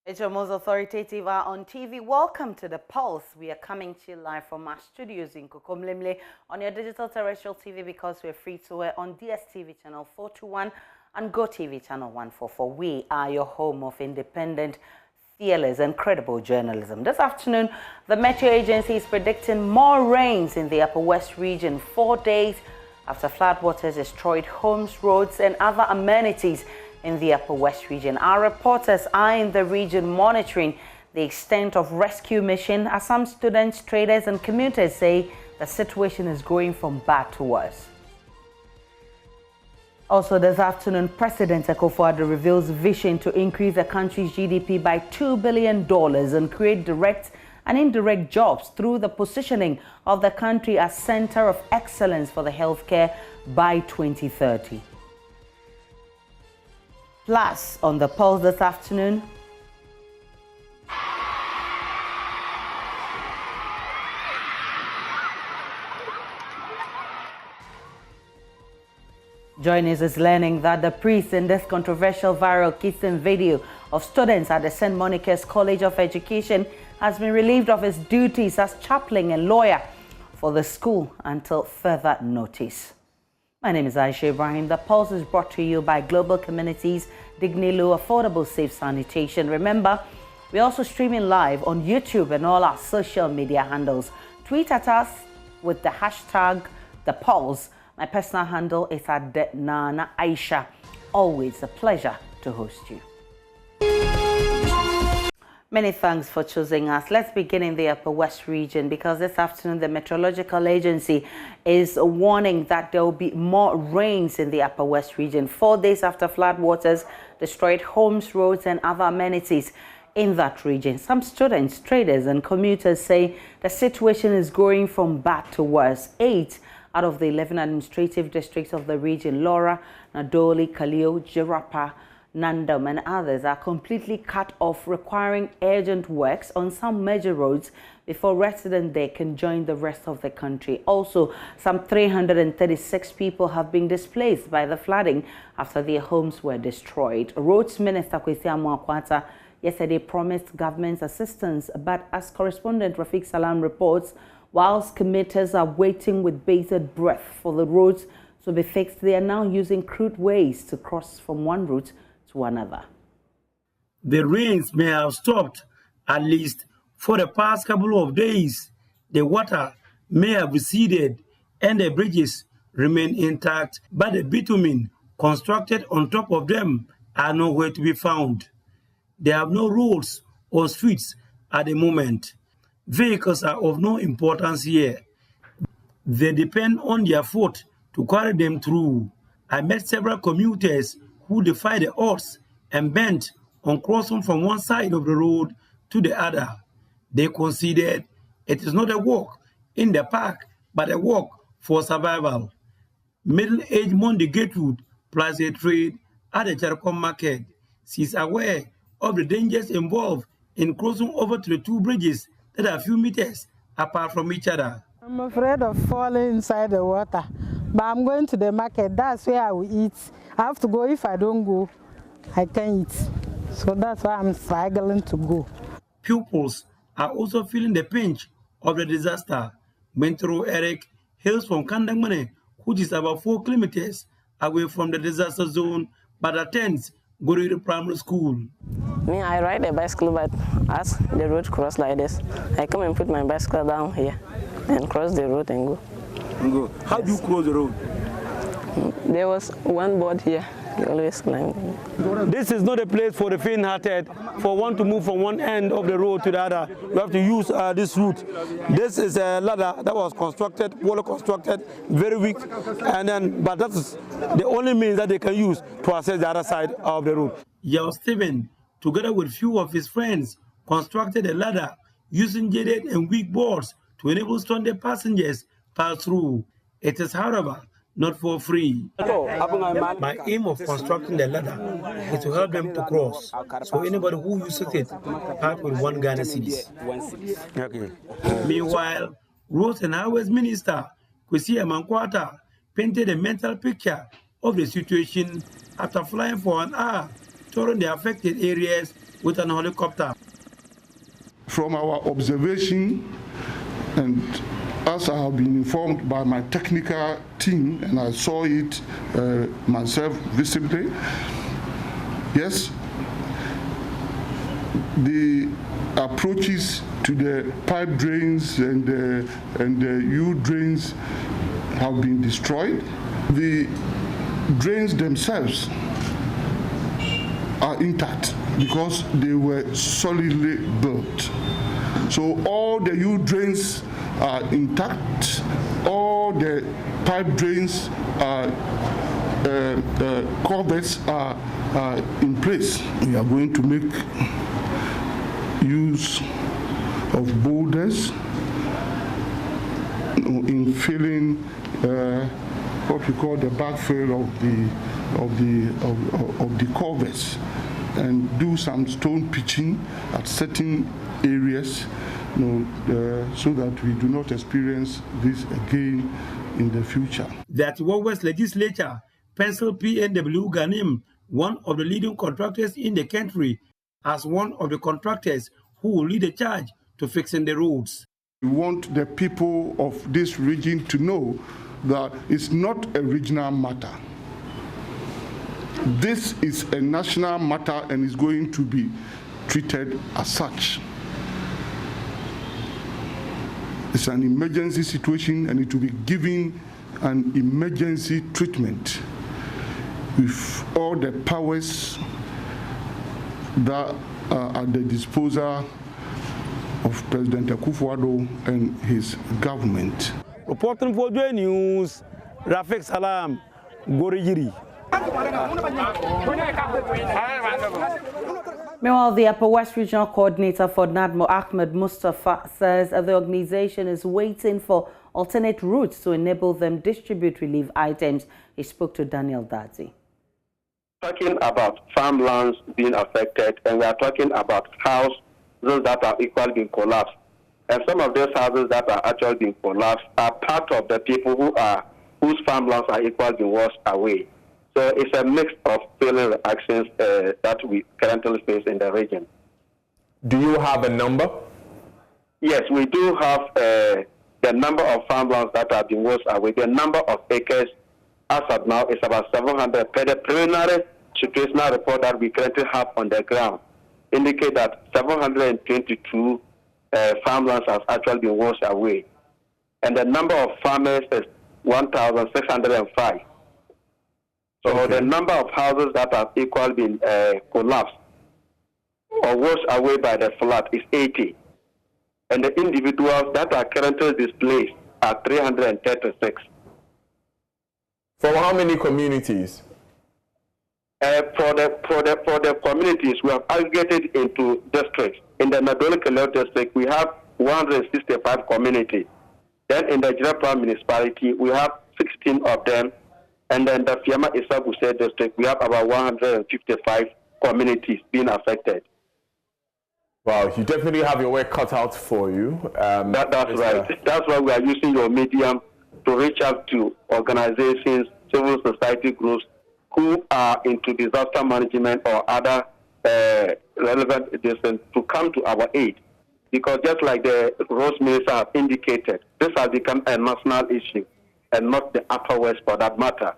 It's your most authoritative hour on TV. Welcome to The Pulse. We are coming to you live from our studios in Kokomlemle on your digital terrestrial TV because we're free to air on DSTV channel 421 and GoTV channel 144. We are your home of independent, fearless and credible journalism. This afternoon, the Meteo Agency is predicting more rains in the Upper West region 4 days after floodwaters destroyed homes, roads and other amenities in the Upper West region. Our reporters are in the region monitoring the extent of rescue mission as some students, traders and commuters say the situation is going from bad to worse. Also this afternoon, President Akufo-Addo reveals vision to increase the country's GDP by $2 billion and create direct and indirect jobs through the positioning of the country as center of excellence for the healthcare by 2030. Plus, on The Pulse this afternoon, JoyNews is learning that the priest in this controversial viral kissing video of students at the St. Monica's College of Education has been relieved of his duties as chaplain and lawyer for the school until further notice. My name is Aisha Ibrahim. The Pulse is brought to you by Global Communities, Dignilu, Affordable Safe Sanitation. Remember, we're also streaming live on YouTube and all our social media handles. Tweet at us with the hashtag The Pulse. My personal handle is @Nana Aisha. Always a pleasure to host you. Many thanks for choosing us. Let's begin in the Upper West region because this afternoon the Meteorological Agency is warning that there will be more rains in the Upper West region 4 days after floodwaters destroyed homes, roads and other amenities in that region. Some students, traders and commuters say the situation is going from bad to worse. 8 out of the 11 administrative districts of the region, Laura, Nadoli, Kalio, Jirapa, Nandam and others are completely cut off, requiring urgent works on some major roads before residents there can join the rest of the country. Also, some 336 people have been displaced by the flooding after their homes were destroyed. Roads Minister Kwesi Amoakwata yesterday promised government's assistance, but as correspondent Rafiq Salam reports, whilst commuters are waiting with bated breath for the roads to be fixed, they are now using crude ways to cross from one route to another. The rains may have stopped, at least for the past couple of days. The water may have receded and the bridges remain intact, but the bitumen constructed on top of them are nowhere to be found. There are no roads or streets at the moment. Vehicles are of no importance here. They depend on their foot to carry them through. I met several commuters who defy the odds and bent on crossing from one side of the road to the other. They considered it is not a walk in the park, but a walk for survival. Middle-aged Monday Gatewood plus a trade at the Charcom market. She is aware of the dangers involved in crossing over to the two bridges that are a few meters apart from each other. I'm afraid of falling inside the water, but I'm going to the market. That's where I will eat. I have to go. If I don't go, I can't eat. So that's why I'm struggling to go. Pupils are also feeling the pinch of the disaster. Mentoro Eric hails from Condemnation, which is about 4 kilometers away from the disaster zone, but attends Goriri Primary School. Me, I ride a bicycle, but as the road cross like this, I come and put my bicycle down here and cross the road and go. How do you cross the road? There was one board here. You always climb. This is not a place for the faint-hearted. For one to move from one end of the road to the other, you have to use this route. This is a ladder that was constructed, well constructed, very weak, but that is the only means that they can use to access the other side of the road. Yao Steven, together with few of his friends, constructed a ladder using jaded and weak boards to enable stranded passengers pass through. It is, however, not for free. My aim of constructing the ladder is to help them to cross, so anybody who uses it part with 1 Ghana cedis. Okay. Meanwhile, Roads and Highways Minister Kwesi Amoakwata painted a mental picture of the situation after flying for an hour touring the affected areas with an helicopter. From our observation, and as I have been informed by my technical team, and I saw it myself visibly, yes, the approaches to the pipe drains and the U drains have been destroyed. The drains themselves are intact because they were solidly built. So all the U drains are intact, all the pipe drains are culverts are in place. We are going to make use of boulders in filling what we call the backfill of the culverts, and do some stone pitching at certain areas, so that we do not experience this again in the future. That West Legislature penciled PNW Ghanim, one of the leading contractors in the country, as one of the contractors who will lead the charge to fixing the roads. We want the people of this region to know that it's not a regional matter. This is a national matter and is going to be treated as such. It's an emergency situation and it will be given an emergency treatment with all the powers that are at the disposal of President Akufo-Addo and his government. Reporting for JoyNews, Rafik Salam, Gorigiri. Meanwhile, the Upper West Regional Coordinator for NADMO, Ahmed Mustafa, says the organization is waiting for alternate routes to enable them distribute relief items. He spoke to Daniel Dadzi. Talking about farmlands being affected, and we are talking about houses that are equally being collapsed. And some of those houses that are actually being collapsed are part of the people whose farmlands are equally being washed away. So it's a mix of feeling reactions that we currently face in the region. Do you have a number? Yes, we do have the number of farmlands that are being washed away. The number of acres as of now is about 700. Per the preliminary situational report that we currently have on the ground, indicate that 722 farmlands has actually been washed away. And the number of farmers is 1,605. So okay, the number of houses that have equally been collapsed or washed away by the flood is 80. And the individuals that are currently displaced are 336. From how many communities? For the communities, we have aggregated into districts. In the Nadole district, we have 165 communities. Then in the Jirapa municipality, we have 16 of them. And then the Fiama Isabuse district, we have about 155 communities being affected. Wow, you definitely have your work cut out for you. That's right. That's why we are using your medium to reach out to organizations, civil society groups who are into disaster management or other relevant disciplines to come to our aid. Because just like the Rose Minister have indicated, this has become a national issue and not the Upper West for that matter.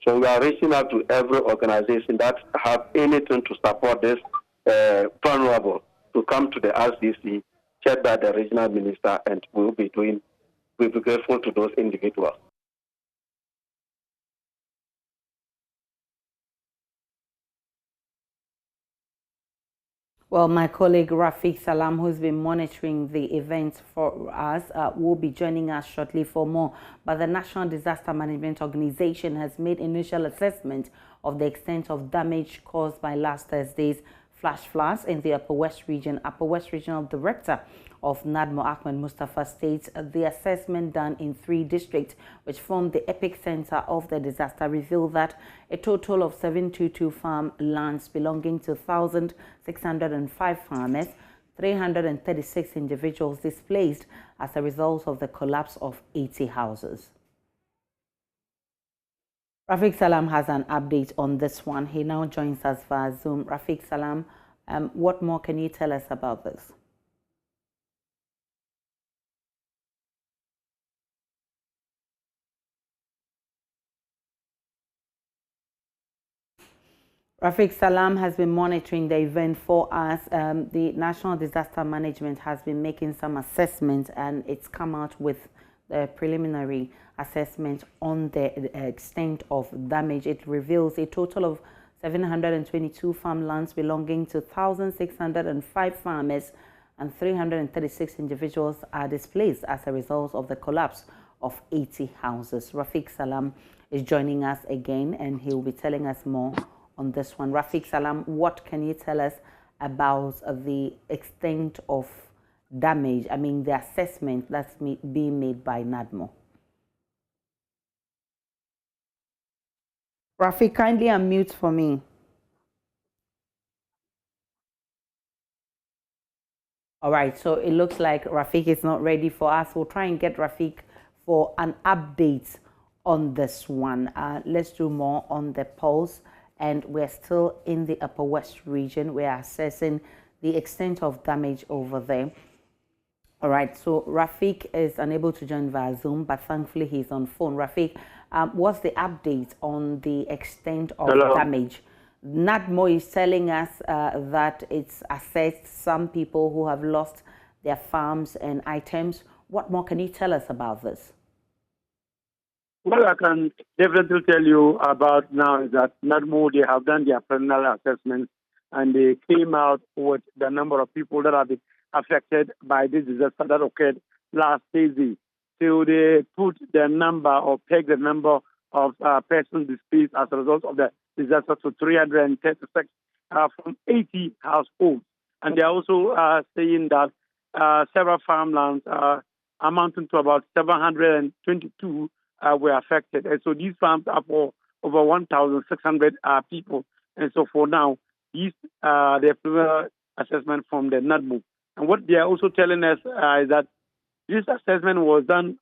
So we are reaching out to every organization that have anything to support this vulnerable to come to the RCC, chaired by the regional minister, and we'll be grateful to those individuals. Well, my colleague Rafik Salam, who's been monitoring the events for us, will be joining us shortly for more. But the National Disaster Management Organization has made initial assessment of the extent of damage caused by last Thursday's flash floods in the Upper West region. Upper West Regional Director of NADMO, Ahmed Mustafa, states the assessment done in 3 districts, which form the epicenter of the disaster, revealed that a total of 722 farm lands belonging to 1,605 farmers, 336 individuals displaced as a result of the collapse of 80 houses. Rafik Salam has an update on this one. He now joins us via Zoom. Rafik Salam, What more can you tell us about this? Rafiq Salam has been monitoring the event for us. The National Disaster Management has been making some assessments, and it's come out with the preliminary assessment on the extent of damage. It reveals a total of 722 farmlands belonging to 1,605 farmers, and 336 individuals are displaced as a result of the collapse of 80 houses. Rafiq Salam is joining us again, and he will be telling us more on this one. Rafiq Salam, what can you tell us about the extent of damage, I mean the assessment that's being made by NADMO? Rafiq, kindly unmute for me. All right, so it looks like Rafiq is not ready for us. We'll try and get Rafiq for an update on this one. Let's do more on the polls. And we're still in the Upper West region. We're assessing the extent of damage over there. All right, so Rafiq is unable to join via Zoom, but thankfully he's on phone. Rafiq, what's the update on the extent of damage? NADMO is telling us that it's assessed some people who have lost their farms and items. What more can you tell us about this? What I can definitely tell you about now is that NADMO, they have done their preliminary assessments, and they came out with the number of people that have been affected by this disaster that occurred last Thursday. So they put the number or peg the number of persons displaced as a result of the disaster to 336 from 80 households. And they're also saying that several farmlands amounting to about 722 were affected. And so these farms are for over 1,600 people. And so for now, these the preliminary assessment from the NADMO. And what they are also telling us is that this assessment was done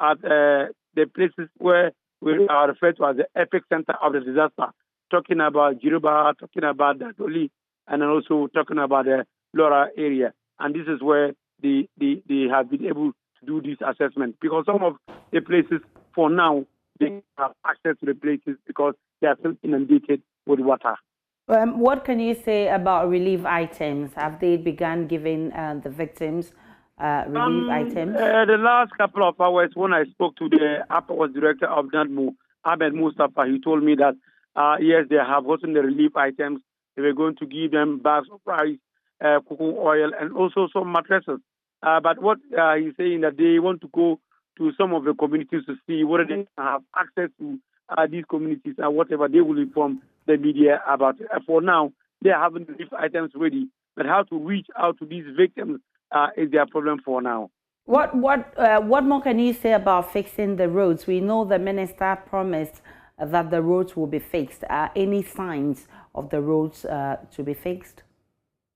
at the places where we are referred to as the epicenter of the disaster, talking about Jiruba, talking about Dadoli, and also talking about the Lora area. And this is where they have been able to do this assessment, because some of the places, for now, they have access to the places because they are still inundated with water. What can you say about relief items? Have they begun giving the victims relief items? The last couple of hours, when I spoke to the Upper West director of NADMO, Ahmed Mustafa, he told me that, yes, they have gotten the relief items. They were going to give them bags of rice, cooking oil, and also some mattresses. But what he's saying that they want to go to some of the communities to see whether they have access to these communities and whatever they will inform the media about. For now, they are having relief items ready, but how to reach out to these victims is their problem for now. What more can you say about fixing the roads? We know the minister promised that the roads will be fixed. Any signs of the roads to be fixed?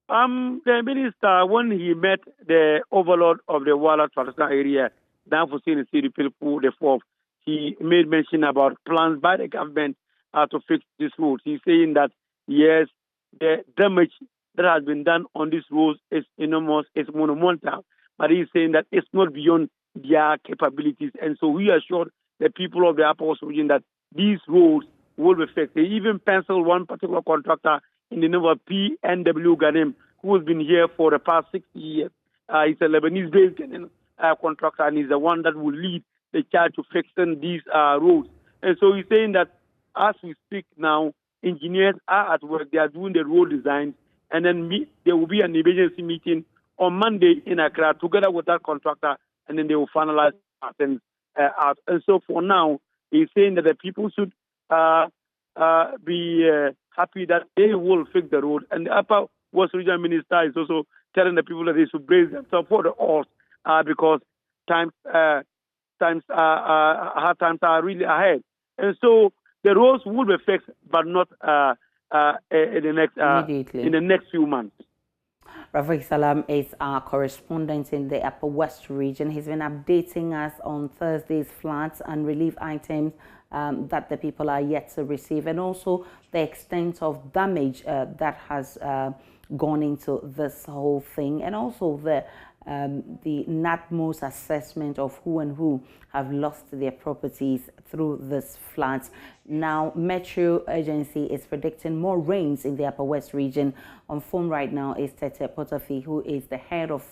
The minister, when he met the overlord of the Wala traditional area, Dan Hussein City people, the fourth, he made mention about plans by the government to fix these roads. He's saying that, yes, the damage that has been done on these roads is enormous, it's monumental, but he's saying that it's not beyond their capabilities. And so we assured the people of the Upper West region that these roads will be fixed. They even penciled one particular contractor in the name of PNW Ghanem, who has been here for the past 60 years. He's a Lebanese-based contractor, and he's the one that will lead the charge to fixing these roads. And so he's saying that as we speak now, engineers are at work. They are doing the road design, and then there will be an emergency meeting on Monday in Accra together with that contractor, and then they will finalize things out. And so for now, he's saying that the people should be happy that they will fix the road. And the Upper West Regional Minister is also telling the people that they should brace themselves for the odds because hard times are really ahead. And so the roads will be fixed, but not in the next few months. Rafiq Salam is our correspondent in the Upper West region. He's been updating us on Thursday's floods and relief items that the people are yet to receive, and also the extent of damage that has gone into this whole thing, and also the NADMO's assessment of who and who have lost their properties through this floods. Now, Metro Agency is predicting more rains in the Upper West region. On phone right now is Tete Potofi, who is the head of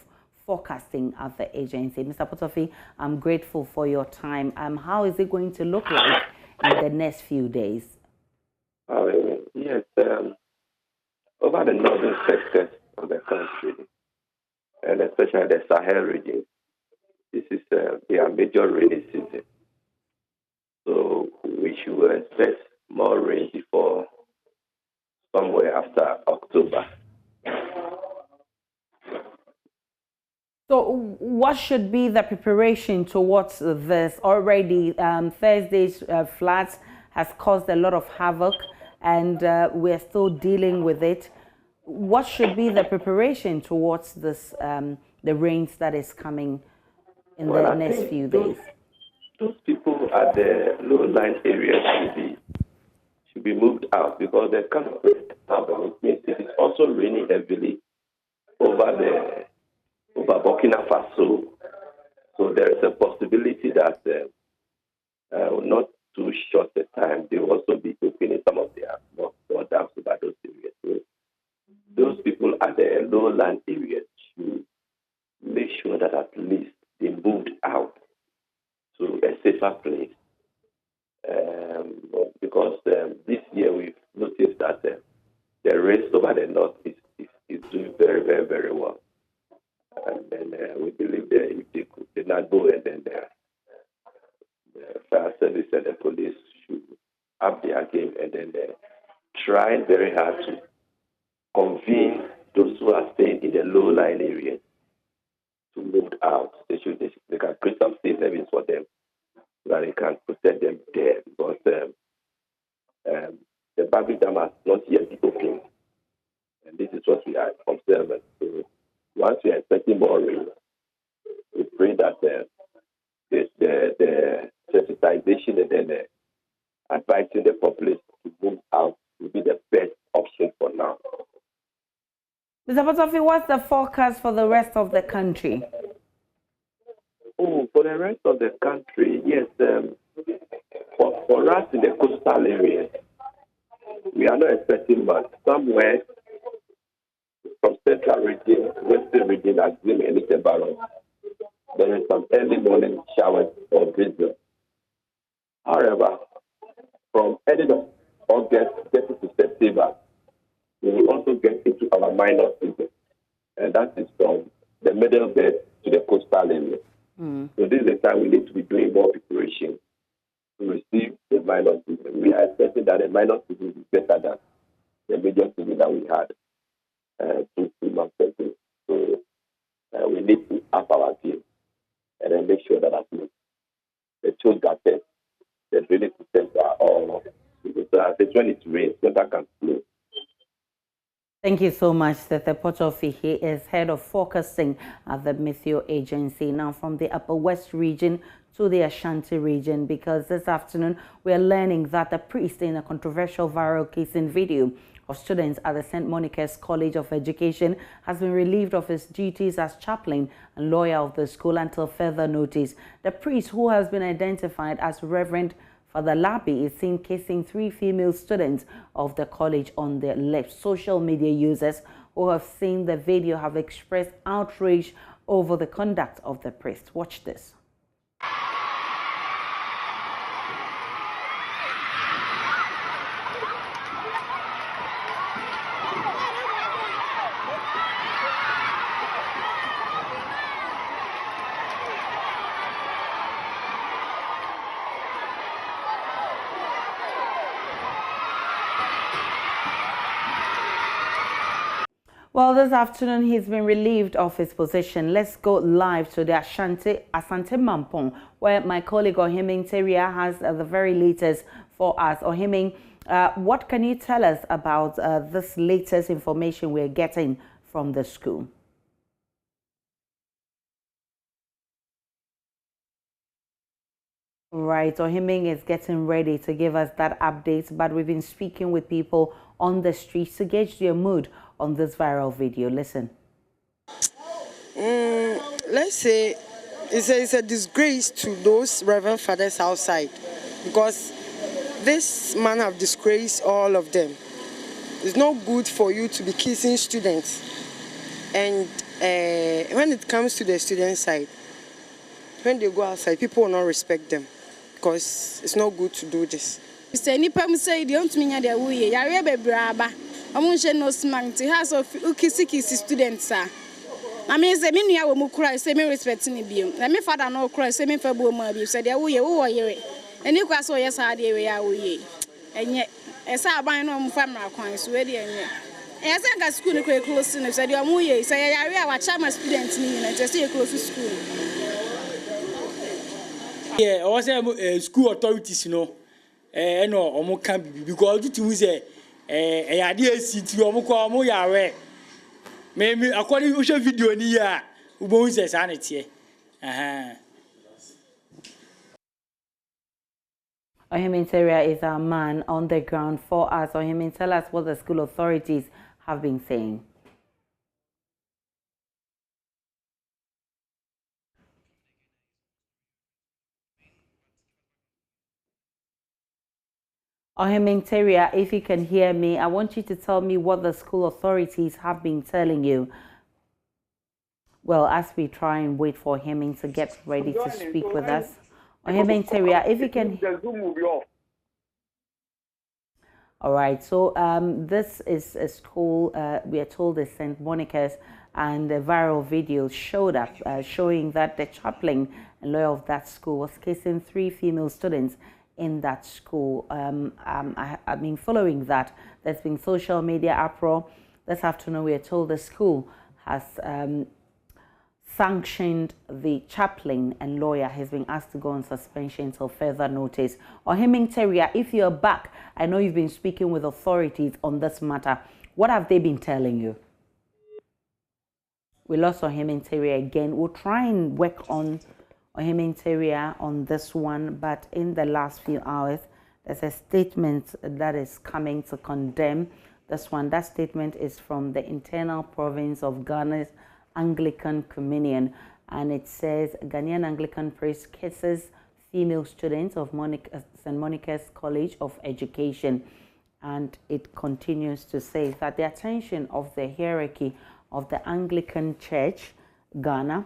forecasting at the agency. Mr. Potofi, I'm grateful for your time. How is it going to look like in the next few days? Yes, over the northern sectors of the country, and especially the Sahel region, this is their major rainy season. So we should expect more rain before somewhere after October. So what should be the preparation towards this? Already Thursday's floods has caused a lot of havoc, and we're still dealing with it. What should be the preparation towards this, the rains that is coming in the next few days? Those people at the low-lying areas should be moved out, because the kind of it is also raining heavily over Burkina Faso. So there is a possibility that not too short a time, they will also be opening some of their more dams over those areas. So those people at the lowland areas should make sure that at least they moved out to a safer place. Because this year we've noticed that the rains over the north is doing very, very, very well. And then we believe that if they could, the NADMO and then the fire service and the police should up their game, and then trying very hard to convince those who are staying in the low-lying areas to move out. They can create some safe havens for them so that they can protect them there, because the Babi Dam has not yet been opened, and this is what we are observing. So once we are expecting more rain, we pray that the sensitization and then advising the populace to move out will be the best option for now. Mr. Potofi, what's the forecast for the rest of the country? Oh, for the rest of the country, yes. For us in the coastal areas, we are not expecting much. Somewhere from central region, western region, as in Elite Barons, there is some early morning showers or drizzle. However, from end of August getting to September, we will also get into our minor season, and that is from the middle belt to the coastal area. So this is the time we need to be doing more preparation to receive the minor season. We are expecting that the minor season is better than the major season that we had 2 months ago. So we need to up our game and then make sure that at least the tools got test, the drilling systems are all, because when it rains, water can flow. Thank you so much, Tete Potofi. He is head of forecasting at the Meteo Agency. Now from the Upper West region to the Ashanti region, because this afternoon we are learning that the priest in a controversial viral case in video of students at the St. Monica's College of Education has been relieved of his duties as chaplain and lawyer of the school until further notice. The priest, who has been identified as Reverend Father Labi, is seen kissing 3 female students of the college on their lips. Social media users who have seen the video have expressed outrage over the conduct of the priest. Watch this. Well, this afternoon he's been relieved of his position. Let's go live to the Asante Mampong, where my colleague Ohiming Teria has the very latest for us. Ohiming, what can you tell us about this latest information we're getting from the school? Right, Ohiming is getting ready to give us that update, but we've been speaking with people on the streets to gauge their mood on this viral video. Listen. Let's say it's a disgrace to those Reverend Fathers outside, because this man have disgraced all of them. It's not good for you to be kissing students. And when it comes to the student side, when they go outside, people will not respect them, because it's not good to do this. Say nipa say they don't mean their way. Yare be braba. Amunche no smart. Has of ukisi students are. I mean, say me nua wo mu cry, say me respect ni biom. Na me father no cry, say me fa bo mu abi. Say their way wo yere. Eni kwa so yes ha de we ya wo ye. Enye esa aban no mu famra kwan so we de enye. Esa ga school ni close no say dia mu ye. Say yare a wa chama students ni na say close school. Yeah, I was school authorities, no, no, omo can be because it was a idea city omo ko omo yare. Me according to video ni ya, ubo say sanity. Ohiminteria is our man on the ground for us. Ohimin, tell us what the school authorities have been saying. Ohiminteria, if you can hear me, I want you to tell me what the school authorities have been telling you. Well, as we try and wait for him to get ready to speak with us. Ohiminteria, if you can... All right, so this is a school, we are told is St. Monica's, and the viral video showed up showing that the chaplain and lawyer of that school was casing 3 female students in that school. I mean, following that, there's been social media uproar. This afternoon, we are told the school has sanctioned the chaplain and lawyer. Has been asked to go on suspension until further notice. Ohiminteria, if you're back, I know you've been speaking with authorities on this matter. What have they been telling you? We lost Ohiminteria again. We'll try and work on Ohiminteria on this one, but in the last few hours, there's a statement that is coming to condemn this one. That statement is from the internal province of Ghana's Anglican Communion, and it says Ghanaian Anglican priest kisses female students of St. Monica's College of Education, and it continues to say that the attention of the hierarchy of the Anglican Church, Ghana,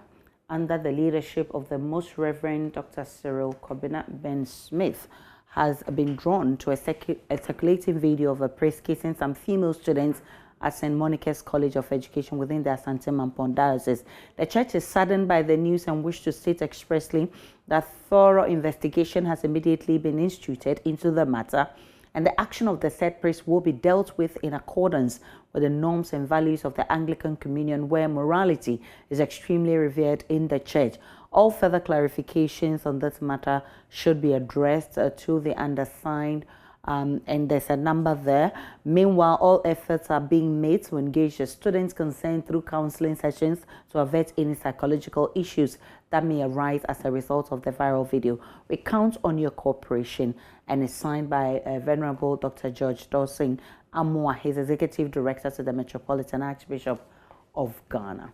under the leadership of the Most Reverend Dr. Cyril Kobina Ben Smith, has been drawn to a circulating video of a priest kissing some female students at St. Monica's College of Education within the Asante Mampong Diocese. The church is saddened by the news and wishes to state expressly that thorough investigation has immediately been instituted into the matter, and the action of the said priest will be dealt with in accordance with the norms and values of the Anglican Communion, where morality is extremely revered in the church. All further clarifications on this matter should be addressed to the undersigned, and there's a number there. Meanwhile, all efforts are being made to engage the students concerned through counseling sessions to avert any psychological issues that may arise as a result of the viral video. We count on your cooperation, and it's signed by Venerable Dr. George Dawson Amoa, his Executive Director to the Metropolitan Archbishop of Ghana.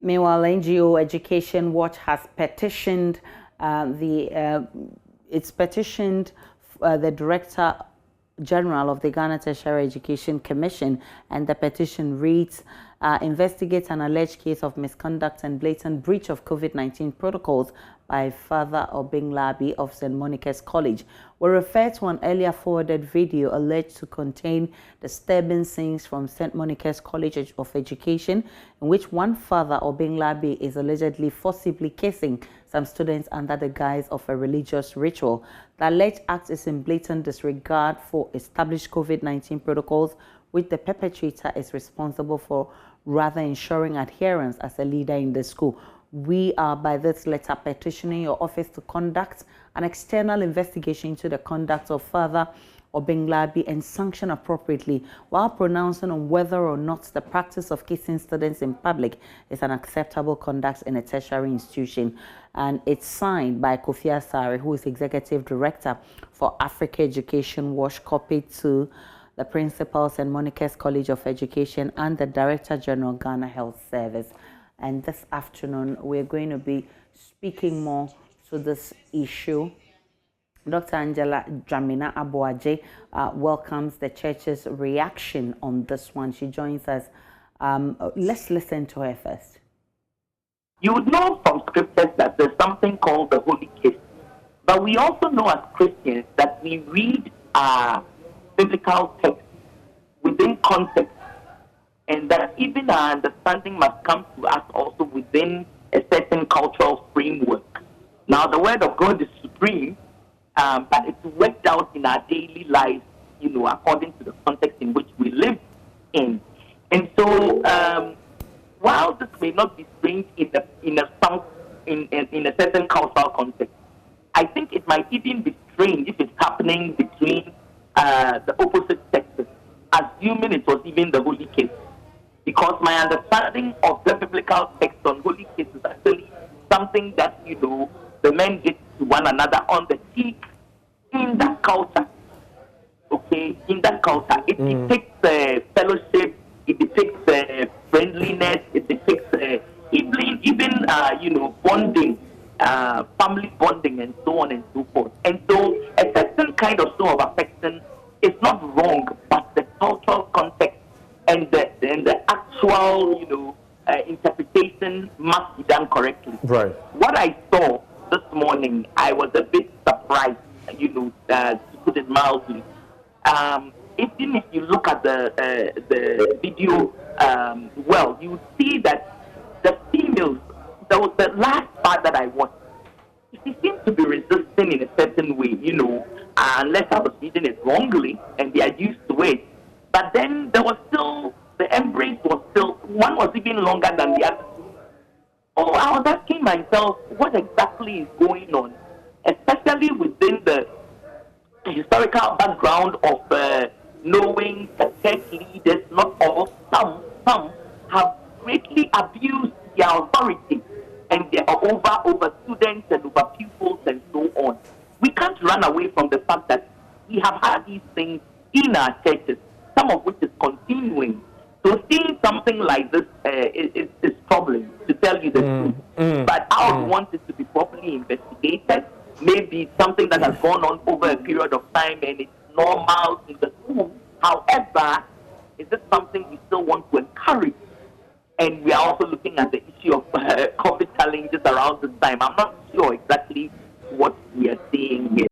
Meanwhile, NGO Education Watch has petitioned the Director General of the Ghana Tertiary Education Commission, and the petition reads, investigates an alleged case of misconduct and blatant breach of COVID-19 protocols by Father Obinglabi of St. Monica's College. We refer to an earlier forwarded video alleged to contain disturbing scenes from St. Monica's College of Education, in which one Father Obinglabi is allegedly forcibly kissing some students under the guise of a religious ritual. The alleged act is in blatant disregard for established COVID-19 protocols, which the perpetrator is responsible for rather ensuring adherence as a leader in the school. We are, by this letter, petitioning your office to conduct an external investigation into the conduct of Father Obenglabi and sanction appropriately, while pronouncing on whether or not the practice of kissing students in public is an acceptable conduct in a tertiary institution. And it's signed by Kofi Asare, who is Executive Director for Africa Education Watch, copied to the principals and Monica's College of Education and the Director General, Ghana Health Service. And this afternoon, we're going to be speaking more to this issue. Dr. Angela Dramina Abuaje welcomes the church's reaction on this one. She joins us. Let's listen to her first. You would know from scriptures that there's something called the Holy Kiss. But we also know as Christians that we read biblical text within context, and that even our understanding must come to us also within a certain cultural framework. Now, the word of God is supreme, but it's worked out in our daily lives, according to the context in which we live in. And so, while this may not be strange in a certain cultural context, I think it might even be strange if it's happening between the opposite sexes, assuming it was even the Holy Kiss. Because my understanding of the biblical text on Holy Kiss is actually something that, the men did to one another on the cheek in that culture. Okay, in that culture. It depicts fellowship, it depicts friendliness, it depicts even bonding, family bonding, and so on and so forth. And so a certain kind of show of affection is not wrong, but the cultural context and the actual, interpretation must be done correctly. Right. What I saw this morning, I was a bit surprised, to put it mildly. Even if you look at the video, you see that the females, the last part that I watched, she seems to be resisting in a certain way, unless I was reading it wrongly and they are used to it. But then there was still, the embrace was still, one was even longer than the other. Oh, I was asking myself, what exactly is going on, especially within the historical background of knowing that church leaders, not all, some have greatly abused their authority and they are over students and over pupils and so on. We can't run away from the fact that we have had these things in our churches, some of which is continuing. So seeing something like this is troubling, to tell you the truth. But I would want it to be properly investigated. Maybe something that has gone on over a period of time and it's normal in the school. However, is this something we still want to encourage? And we are also looking at the issue of COVID challenges around this time. I'm not sure exactly what we are seeing here.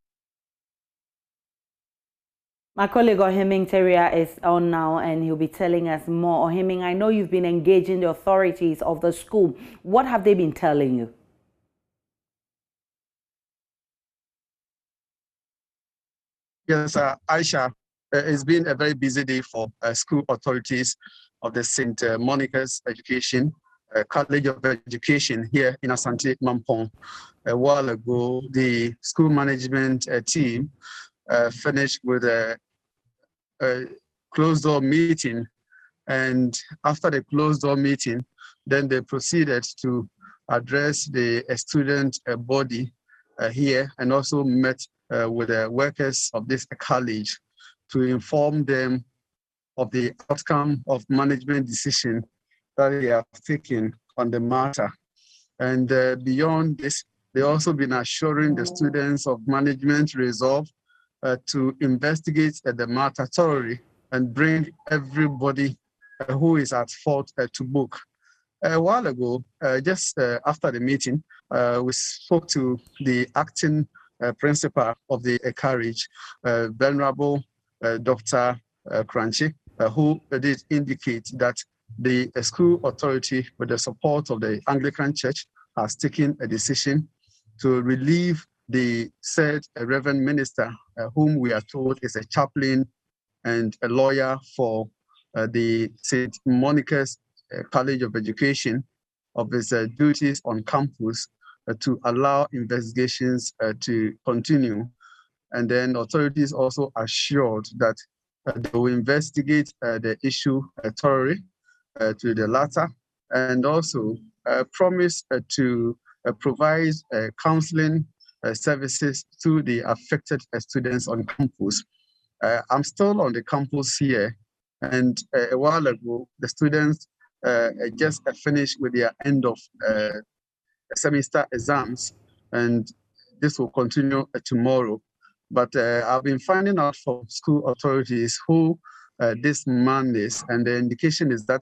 My colleague Ohiming Teria is on now and he'll be telling us more. Ohiming, I know you've been engaging the authorities of the school. What have they been telling you? Yes, Aisha, it's been a very busy day for school authorities of the St. Monica's Education, College of Education here in Asante Mampong. A while ago, the school management team finished with a closed-door meeting, and after the closed-door meeting, then they proceeded to address the student body here and also met with the workers of this college to inform them of the outcome of management decision that they have taken on the matter. And beyond this, they also been assuring the students of management resolve to investigate the matter thoroughly and bring everybody who is at fault to book. A while ago, just after the meeting, we spoke to the acting principal of the college, Venerable Dr. Crunchy, who did indicate that the school authority, with the support of the Anglican Church, has taken a decision to relieve the said Reverend Minister, whom we are told is a chaplain and a lawyer for the St. Monica's College of Education of its duties on campus to allow investigations to continue. And then authorities also assured that they will investigate the issue thoroughly to the latter, and also promise to provide counseling services to the affected students on campus. I'm still on the campus here, and a while ago, the students just finished with their end of semester exams, and this will continue tomorrow. But I've been finding out from school authorities who this man is, and the indication is that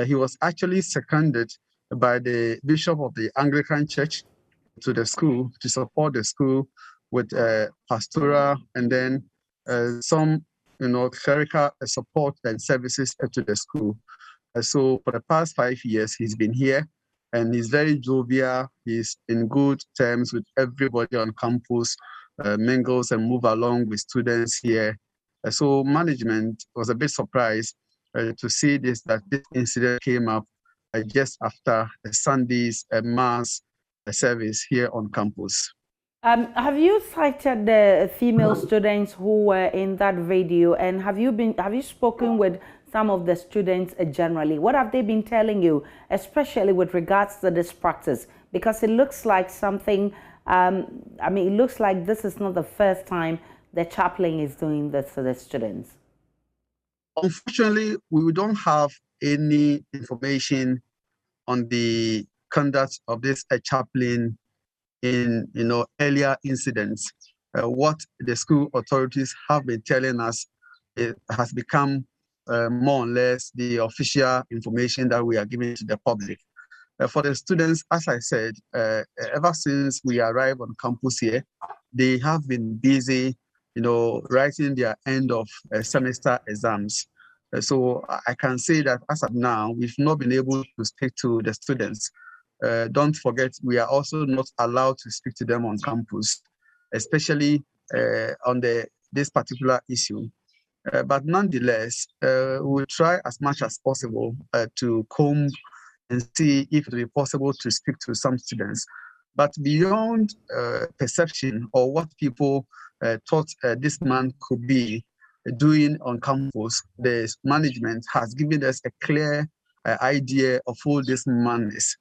he was actually seconded by the bishop of the Anglican Church to the school to support the school with pastoral and then some, clerical support and services to the school. So for the past 5 years, he's been here, and he's very jovial. He's in good terms with everybody on campus, mingles and move along with students here. So management was a bit surprised to see that this incident came up just after Sunday's mass service here on campus. Have you cited the female students who were in that video, and have you spoken with some of the students generally? What have they been telling you, especially with regards to this practice? Because it looks like something, it looks like this is not the first time the chaplain is doing this to the students. Unfortunately, we don't have any information on the conduct of this chaplain in earlier incidents. What the school authorities have been telling us, it has become more or less the official information that we are giving to the public. For the students, as I said, ever since we arrived on campus here, they have been busy, writing their end of semester exams. So I can say that as of now, we've not been able to speak to the students. Don't forget, we are also not allowed to speak to them on campus, especially on this particular issue. But nonetheless, we'll try as much as possible to comb and see if it will be possible to speak to some students. But beyond perception or what people thought this man could be doing on campus, the management has given us a clear idea of who this man is.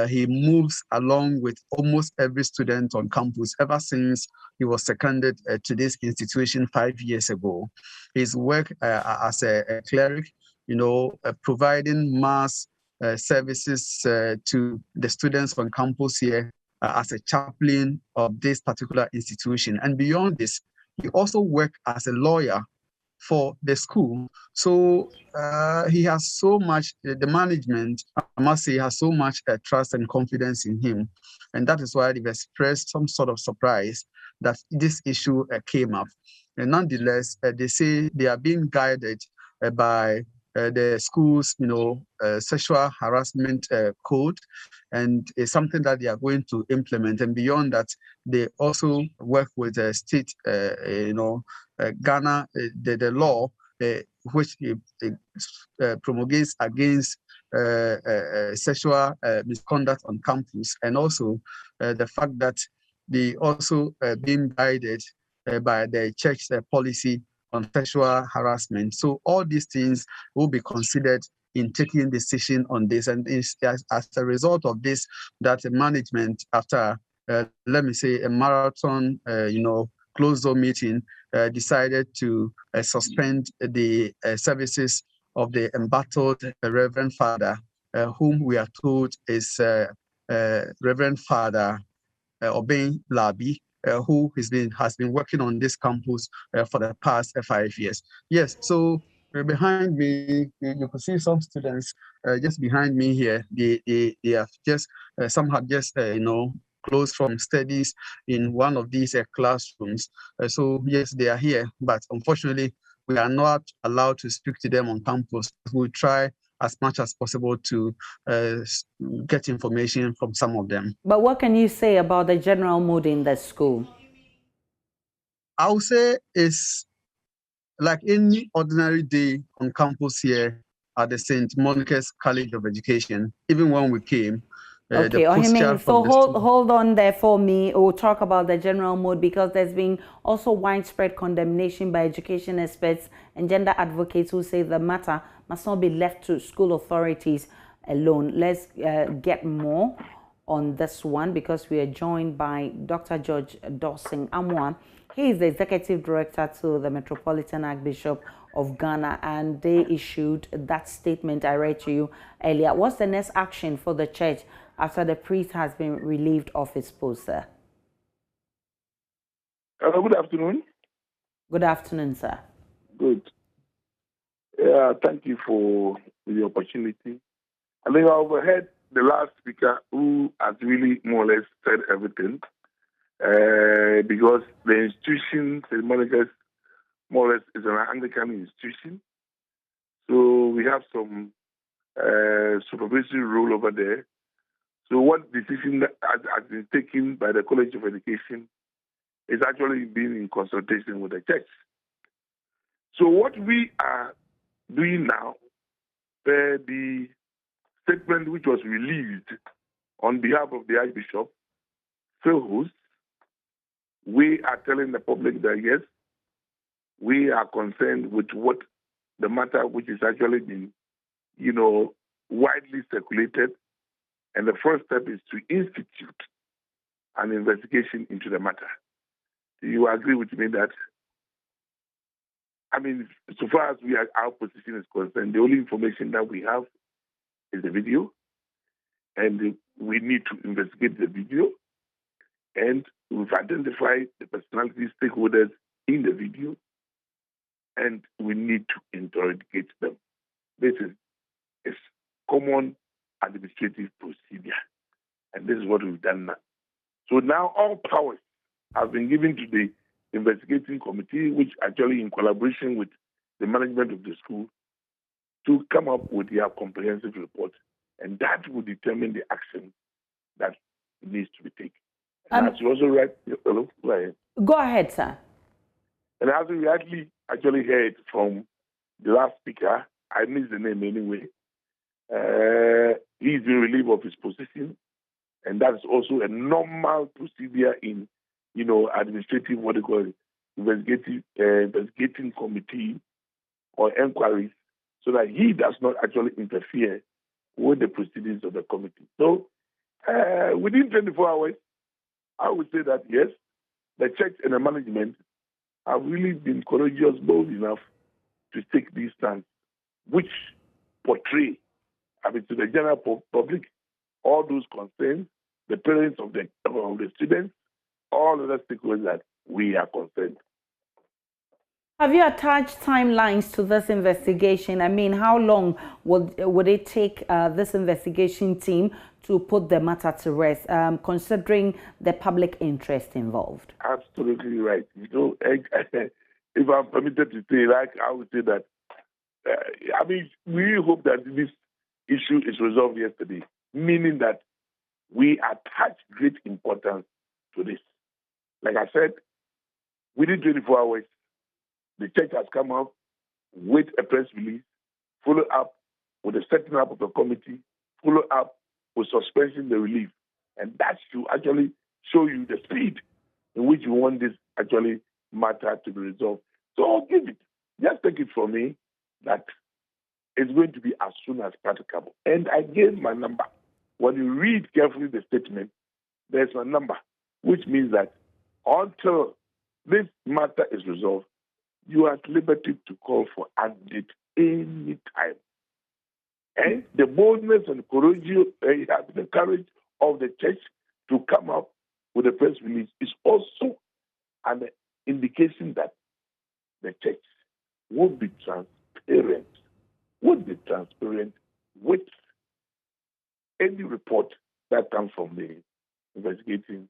He moves along with almost every student on campus ever since he was seconded to this institution 5 years ago. His work as a cleric, providing mass services to the students on campus here as a chaplain of this particular institution. And beyond this, he also worked as a lawyer for the school. So he has so much, the management, I must say, has so much trust and confidence in him. And that is why they've expressed some sort of surprise that this issue came up. And nonetheless, they say they are being guided by the school's, sexual harassment code, and it's something that they are going to implement. And beyond that, they also work with the state, Ghana, the law which promulgates against sexual misconduct on campus, and also the fact that they also being guided by the church policy on sexual harassment. So all these things will be considered in taking decision on this, and it's as a result of this that the management, after let me say a marathon, closed door meeting, decided to suspend the services of the embattled Reverend Father, whom we are told is Reverend Father Obeng Labi, who has been working on this campus for the past 5 years. Yes, so behind me, you can see some students just behind me here. They have just, some have just, closed from studies in one of these classrooms. So yes, they are here, but unfortunately, we are not allowed to speak to them on campus. We'll try as much as possible to get information from some of them. But what can you say about the general mood in the school? I would say it's like any ordinary day on campus here. at the St. Monica's College of Education. Even when we came, okay, Ohimin, so hold on there for me. We'll talk about the general mood because there's been also widespread condemnation by education experts and gender advocates who say the matter must not be left to school authorities alone. Let's get more on this one because we are joined by Dr. George Dawson Amwa. He is the executive director to the Metropolitan Archbishop of Ghana, and they issued that statement I read to you earlier. What's the next action for the church after the priest has been relieved of his post, sir? Good afternoon. Good afternoon, sir. Good. Thank you for the opportunity. I think I overheard the last speaker who has really more or less said everything because the institution, St. Monica's, more or less is an Anglican institution. So we have some supervisory role over there. So what decision has been taken by the College of Education is actually being in consultation with the church. So what we are doing now, the statement which was released on behalf of the Archbishop, Phil Host, we are telling the public that yes, we are concerned with what the matter which is actually been, widely circulated. And the first step is to institute an investigation into the matter. Do you agree with me that, so far as our position is concerned, the only information that we have is the video, and we need to investigate the video, and we've identified the personality stakeholders in the video, and we need to interrogate them. This is common administrative procedure, and this is what we've done now. So now all powers have been given to the investigating committee, which actually in collaboration with the management of the school, to come up with their comprehensive report, and that will determine the action that needs to be taken. And as you also right, hello, go ahead. Go ahead, sir. And as we actually heard from the last speaker, I missed the name anyway. He's been relieved of his position, and that's also a normal procedure in, administrative, what they call it, investigating committee or inquiries, so that he does not actually interfere with the proceedings of the committee. So within 24 hours, I would say that yes, the church and the management have really been courageous, bold enough to take these stands, which portray, to the general public, all those concerns, the parents of the students, all other stakeholders that we are concerned. Have you attached timelines to this investigation? How long would it take this investigation team to put the matter to rest, considering the public interest involved? Absolutely right. If I'm permitted to say, I would say that, we hope that this issue is resolved yesterday, meaning that we attach great importance to this. Like I said, within 24 hours, the church has come up with a press release, follow up with the setting up of a committee, follow up with suspension the relief. And that should actually show you the speed in which you want this actually matter to be resolved. So give it. Just take it from me that it's going to be as soon as practicable. And I gave my number. When you read carefully the statement, there's my number, which means that until this matter is resolved, you are at liberty to call for update any time. And the boldness and the courage of the church to come up with a press release is also an indication that the church would be transparent with any report that comes from the investigating,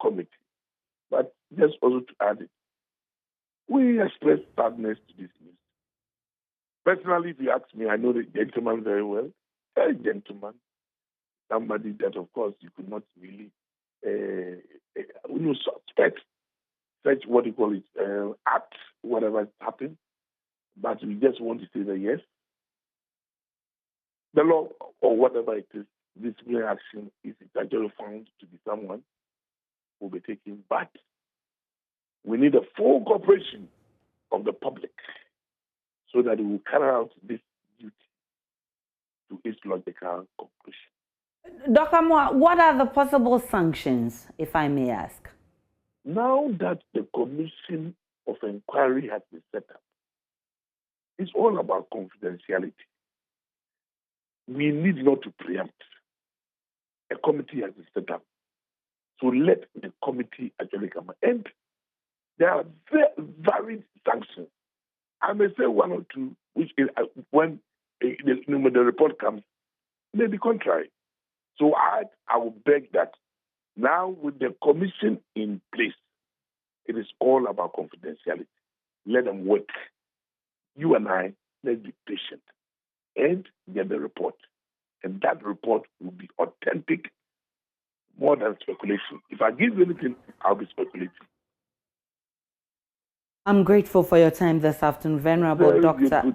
committee. But just also to add it, we express sadness to this news. Personally, if you ask me, I know the gentleman very well, very gentleman, somebody that, of course, you could not really suspect such, act, whatever happened. But we just want to say that, yes, the law or whatever it is, disciplinary action, if it's actually found to be someone, will be taken. But we need a full cooperation of the public so that it will carry out this duty to its logical conclusion. Dr. Amoah, what are the possible sanctions, if I may ask? Now that the commission of inquiry has been set up, it's all about confidentiality. We need not to preempt. A committee has been set up. So let the committee actually come. And there are varied sanctions. I may say one or two, which is, when the report comes, may be contrary. So I will beg that now with the commission in place, it is all about confidentiality. Let them work. You and I, let's be patient and get the report. And that report will be authentic more than speculation. If I give you anything, I'll be speculating. I'm grateful for your time this afternoon, Venerable Dr.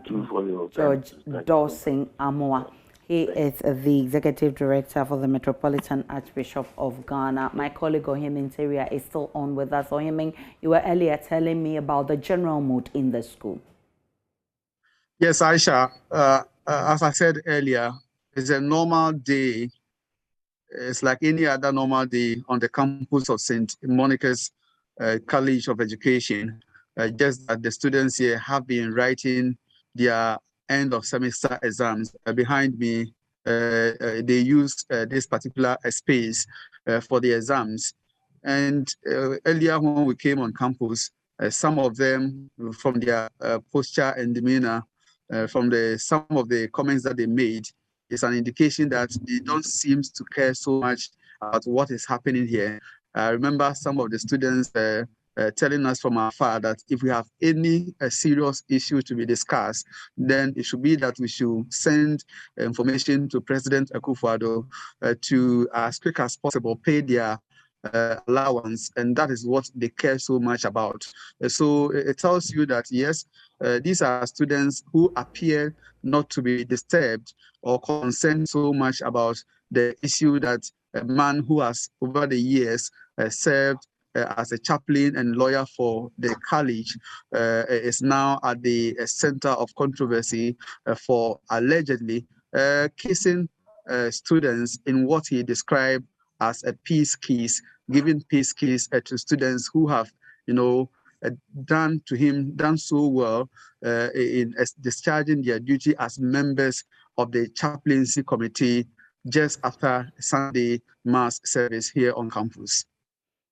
George Dawson Amoah. He is the Executive Director for the Metropolitan Archbishop of Ghana. My colleague Ohiming Teria is still on with us. Ohiming, you were earlier telling me about the general mood in the school. Yes, Aisha. As I said earlier, it's a normal day. It's like any other normal day on the campus of St. Monica's College of Education. Just that the students here have been writing their end of semester exams. Behind me, they use this particular space for the exams. And earlier when we came on campus, some of them, from their posture and demeanor, from some of the comments that they made, is an indication that they don't seem to care so much about what is happening here. I remember some of the students telling us from afar that if we have any serious issue to be discussed, then it should be that we should send information to President Akufo-Addo to, as quick as possible, pay their allowance, and that is what they care so much about. So it tells you that, yes, these are students who appear not to be disturbed or concerned so much about the issue that a man who has, over the years, served as a chaplain and lawyer for the college is now at the center of controversy for allegedly kissing students in what he described as a peace kiss, giving peace kiss to students who have, done so well in discharging their duty as members of the chaplaincy committee just after Sunday mass service here on campus.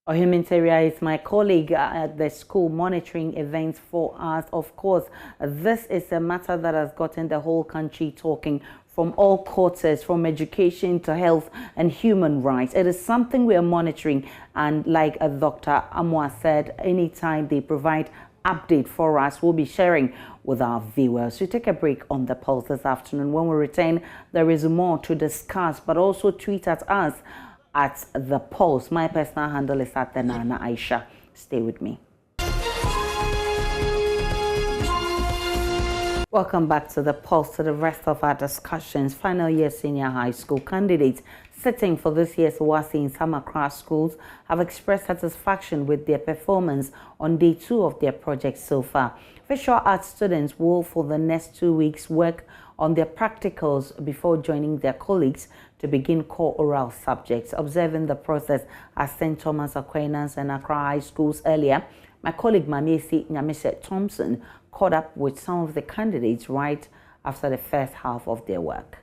Ohiming Teria is my colleague at the school monitoring events for us. Of course, this is a matter that has gotten the whole country talking from all quarters, from education to health and human rights. It is something we are monitoring, and like Dr. Amoah said, anytime they provide update for us, we'll be sharing with our viewers. We take a break on the Pulse this afternoon. When we return, there is more to discuss, but also tweet at us at the Pulse. My personal handle is at the Nana Aisha. Stay with me. Welcome back to the Pulse, to the rest of our discussions. Final year senior high school candidates sitting for this year's WASI in some Accra schools have expressed satisfaction with their performance on day 2 of their project so far. Visual arts students will, for the next 2 weeks, work on their practicals before joining their colleagues to begin core oral subjects. Observing the process at St. Thomas Aquinas and Accra High Schools earlier, my colleague Mamiesi Nyamise Thompson caught up with some of the candidates right after the first half of their work.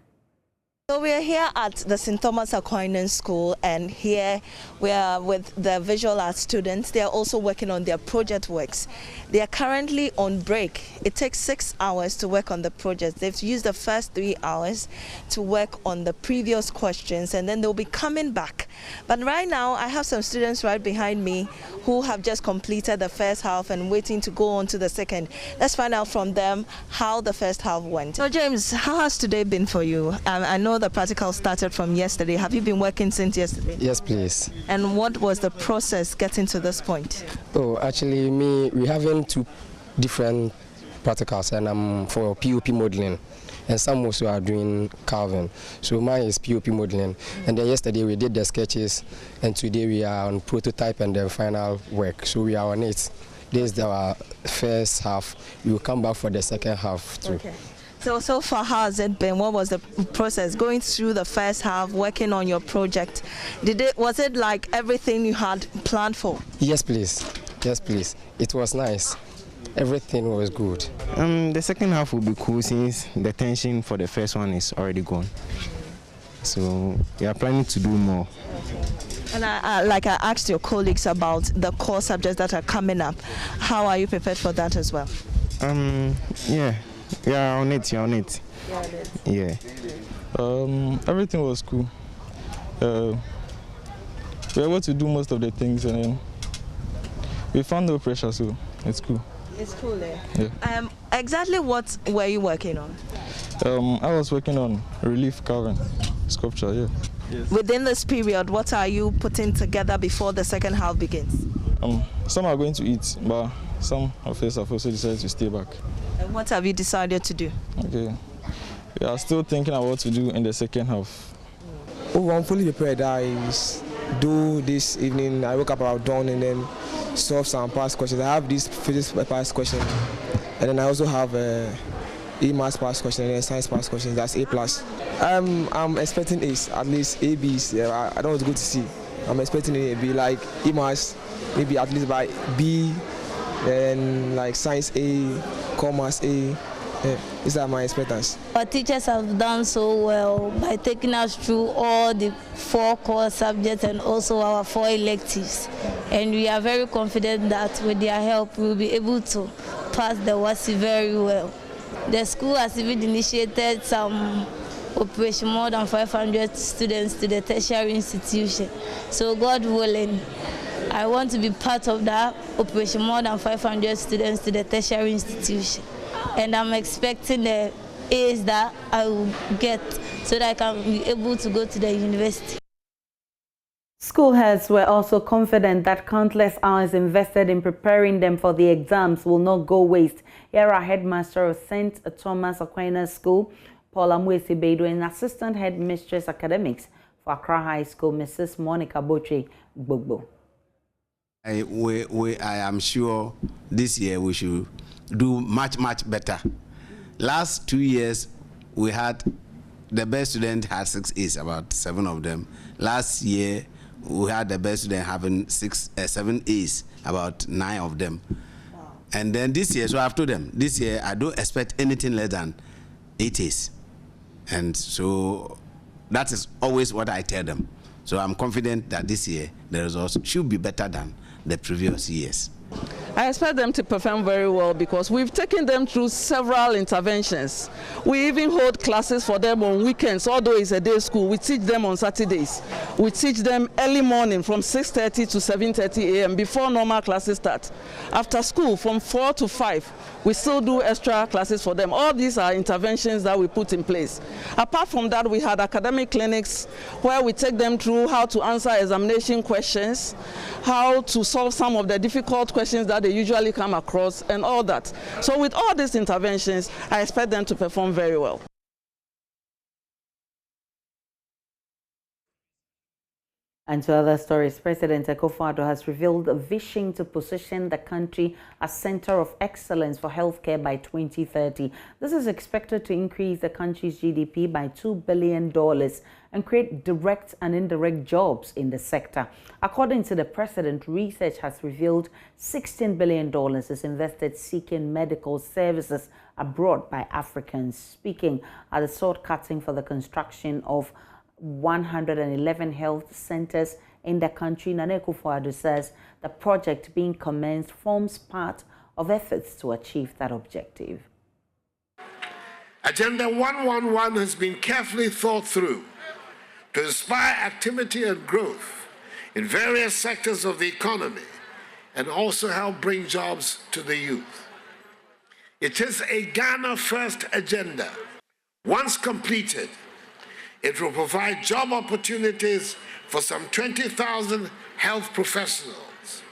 So we are here at the St. Thomas Aquinas School, and here we are with the visual arts students. They are also working on their project works. They are currently on break. It takes 6 hours to work on the project. They've used the first 3 hours to work on the previous questions, and then they'll be coming back. But right now, I have some students right behind me who have just completed the first half and waiting to go on to the second. Let's find out from them how the first half went. So James, how has today been for you? I know the practical started from yesterday. Have you been working since yesterday? Yes, please. And what was the process getting to this point? Oh, actually, we having 2 different practicals, and I'm for POP modeling, and some also are doing carving. So mine is POP modeling, and then yesterday we did the sketches, and today we are on prototype and then final work. So we are on it. This is our first half. We will come back for the second half too. Okay. So far, how has it been? What was the process going through the first half, working on your project? Was it like everything you had planned for? Yes, please. Yes, please. It was nice. Everything was good. The second half will be cool since the tension for the first one is already gone. So we are planning to do more. And I asked your colleagues about the core subjects that are coming up. How are you prepared for that as well? Yeah, on it. Yeah. Everything was cool. We were able to do most of the things, and then we found no pressure, so it's cool. It's cool, eh? Yeah. Exactly what were you working on? I was working on relief carving, sculpture, yeah. Yes. Within this period, what are you putting together before the second half begins? Some are going to eat, but some of us have also decided to stay back. And what have you decided to do? Okay. We are still thinking about what to do in the second half. Oh, I'm fully prepared. I do this evening. I woke up around dawn and then solve some past questions. I have this physics past question, and then I also have E-Maths past question and then science past questions. That's A+. I'm expecting A's, at least A, B's. I don't want to go to C. I'm expecting A, B, like E-Maths, maybe at least by B, and like science A, commerce A. These are my expectations. Our teachers have done so well by taking us through all the 4 core subjects and also our 4 electives. And we are very confident that with their help we will be able to pass the WASI very well. The school has even initiated some operation more than 500 students to the tertiary institution. So God willing, I want to be part of that operation more than 500 students to the tertiary institution. And I'm expecting the A's that I will get so that I can be able to go to the university. School heads were also confident that countless hours invested in preparing them for the exams will not go waste. Here are headmaster of St. Thomas Aquinas School, Paula Mwesi-Beidou, and assistant headmistress academics for Accra High School, Mrs. Monica Botre Gbogbo. I am sure this year we should do much better. Last 2 years we had the best student had 6 A's, about 7 of them. Last year we had the best student having 7 A's, about 9 of them. Wow. And then this year, so I've told them, this year I don't expect anything less than 8 A's. And so that is always what I tell them. So I'm confident that this year the results should be better than the previous years. I expect them to perform very well because we've taken them through several interventions. We even hold classes for them on weekends, although it's a day school. We teach them on Saturdays. We teach them early morning from 6:30 to 7:30 a.m. before normal classes start. After school from 4 to 5, we still do extra classes for them. All these are interventions that we put in place. Apart from that, we had academic clinics where we take them through how to answer examination questions, how to solve some of the difficult questions that they usually come across, and all that. So with all these interventions, I expect them to perform very well. And to other stories, President Akufo-Addo has revealed a vision to position the country as center of excellence for healthcare by 2030. This is expected to increase the country's GDP by $2 billion and create direct and indirect jobs in the sector. According to the president, research has revealed $16 billion is invested seeking medical services abroad by Africans. Speaking at the sword cutting for the construction of 111 health centers in the country, Nana Akufo-Addo says the project being commenced forms part of efforts to achieve that objective. Agenda 111 has been carefully thought through to inspire activity and growth in various sectors of the economy and also help bring jobs to the youth. It is a Ghana First agenda. Once completed, it will provide job opportunities for some 20,000 health professionals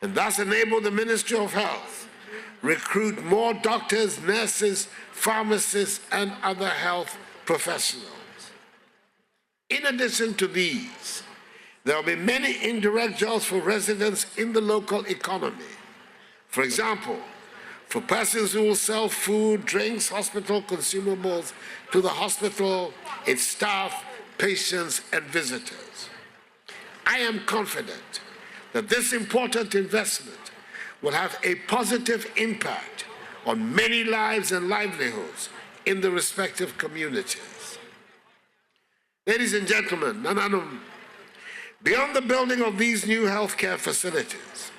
and thus enable the Ministry of Health recruit more doctors, nurses, pharmacists, and other health professionals. In addition to these, there will be many indirect jobs for residents in the local economy. For example, for persons who will sell food, drinks, hospital consumables to the hospital, its staff, patients, and visitors. I am confident that this important investment will have a positive impact on many lives and livelihoods in the respective communities. Ladies and gentlemen, Nananum, beyond the building of these new healthcare facilities,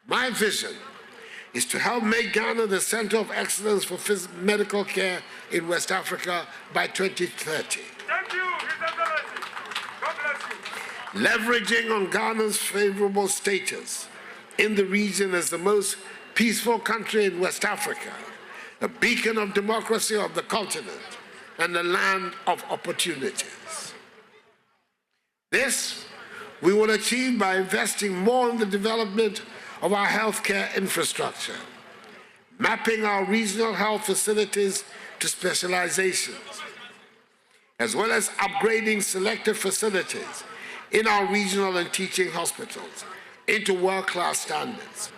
my vision is to help make Ghana the center of excellence for medical care in West Africa by 2030. Thank you, His Excellency. God bless you. Leveraging on Ghana's favorable status in the region as the most peaceful country in West Africa, a beacon of democracy of the continent, and a land of opportunities. This we will achieve by investing more in the development of our healthcare infrastructure, mapping our regional health facilities to specializations, as well as upgrading selected facilities in our regional and teaching hospitals into world-class standards.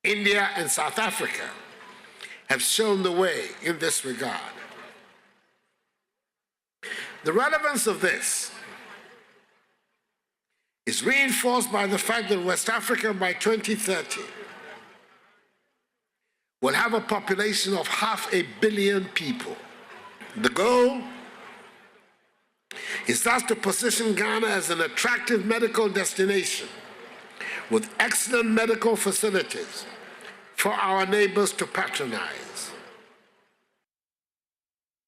India and South Africa have shown the way in this regard. The relevance of this is reinforced by the fact that West Africa by 2030 will have a population of 500 million people. The goal is thus to position Ghana as an attractive medical destination with excellent medical facilities for our neighbors to patronize.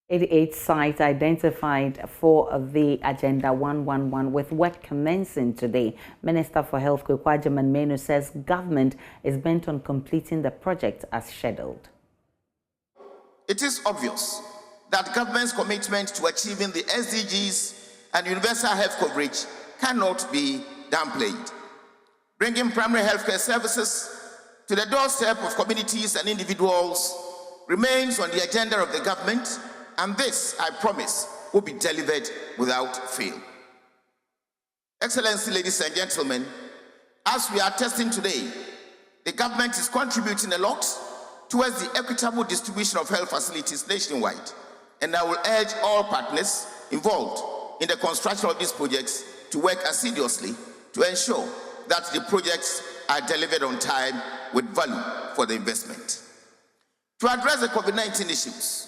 88 sites identified for the Agenda 111 with work commencing today. Minister for Health Kwekwajaman Menu says government is bent on completing the project as scheduled. It is obvious that government's commitment to achieving the SDGs and universal health coverage cannot be downplayed. Bringing primary healthcare services to the doorstep of communities and individuals remains on the agenda of the government, and this, I promise, will be delivered without fail. Excellency, ladies and gentlemen, as we are testing today, the government is contributing a lot towards the equitable distribution of health facilities nationwide, and I will urge all partners involved in the construction of these projects to work assiduously to ensure that the projects are delivered on time with value for the investment. To address the COVID-19 issues,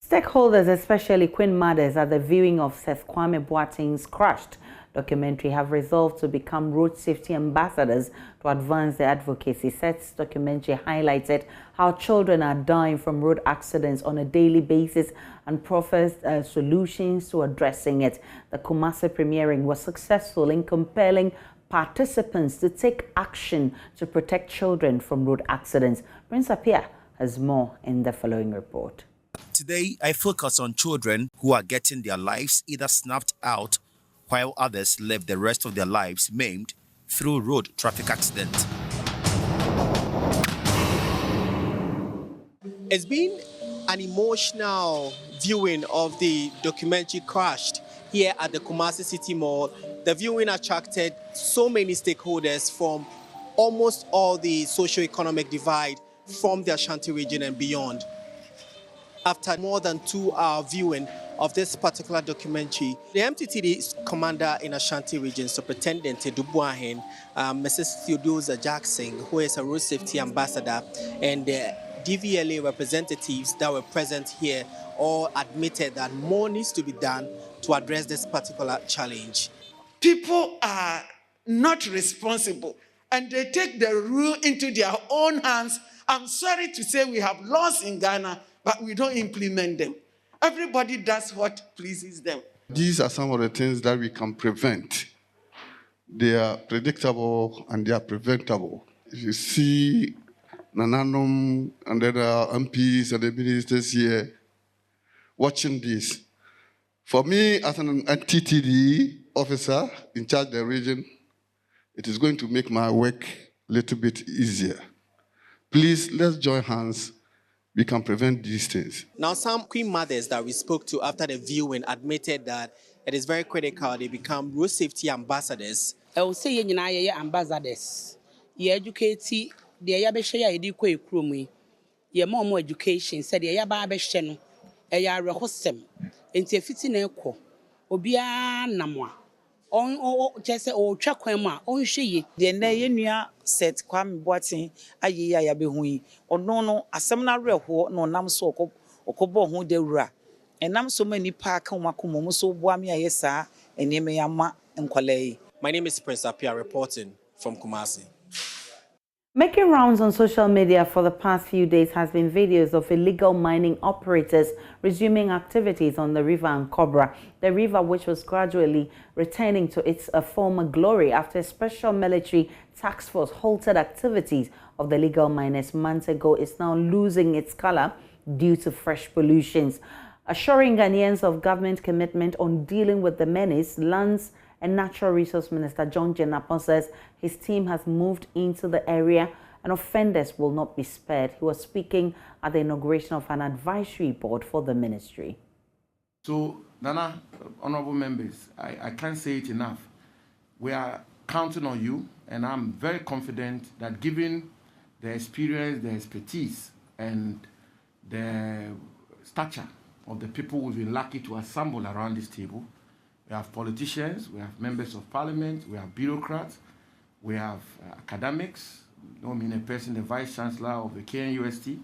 stakeholders, especially Queen mothers, at the viewing of Seth Kwame Boateng's Crushed documentary have resolved to become road safety ambassadors to advance the advocacy. Seth's documentary highlighted how children are dying from road accidents on a daily basis and proffers solutions to addressing it. The Kumasi premiering was successful in compelling participants to take action to protect children from road accidents. Prince Apia has more in the following report. Today, I focus on children who are getting their lives either snapped out while others live the rest of their lives maimed through road traffic accidents. It's been an emotional viewing of the documentary Crushed here at the Kumasi City Mall. The viewing attracted so many stakeholders from almost all the socio-economic divide from the Ashanti region and beyond. After more than 2-hour viewing of this particular documentary, the MTTD commander in Ashanti region, Superintendent Dubuahin, Mrs. Theodosia Jackson, who is a road safety ambassador, and the DVLA representatives that were present here all admitted that more needs to be done to address this particular challenge. People are not responsible and they take the rule into their own hands. I'm sorry to say we have laws in Ghana, but we don't implement them. Everybody does what pleases them. These are some of the things that we can prevent. They are predictable and they are preventable. If you see Nananum and then MPs and the ministers here watching this, For me, as an TTD officer in charge of the region, it is going to make my work a little bit easier. Please, let's join hands. We can prevent these things. Now, some Queen mothers that we spoke to after the viewing admitted that it is very critical they become road safety ambassadors. I will say, you ambassadors. You educate the Yabesha, educate crummy. Ye more education, said the Yababeshen, a yara hostem, and te fitting equal. Obia Namwa. On just or Chakwema, on she. The Naya said, Kwame Boatin, aye, I be hui, or no, a seminar real no nam so or cobo who de ra. And nam so many park on Makumo, so Boamia, yes, sir, and Yama and Kwale. My name is Prince Apia reporting from Kumasi. Making rounds on social media for the past few days has been videos of illegal mining operators resuming activities on the river Ankobra, the river which was gradually returning to its former glory after a special military task force halted activities of the illegal miners months ago. Is now losing its color due to fresh pollutions. Assuring Ghanaians of government commitment on dealing with the menace, Lands and Natural Resource Minister John Jenapon says his team has moved into the area and offenders will not be spared. He was speaking at the inauguration of an advisory board for the ministry. So, Nana, honorable members, I can't say it enough. We are counting on you, and I'm very confident that given the experience, the expertise, and the stature of the people we've been lucky to assemble around this table, we have politicians, we have members of parliament, we have bureaucrats, we have academics, a person, the vice chancellor of the KNUST,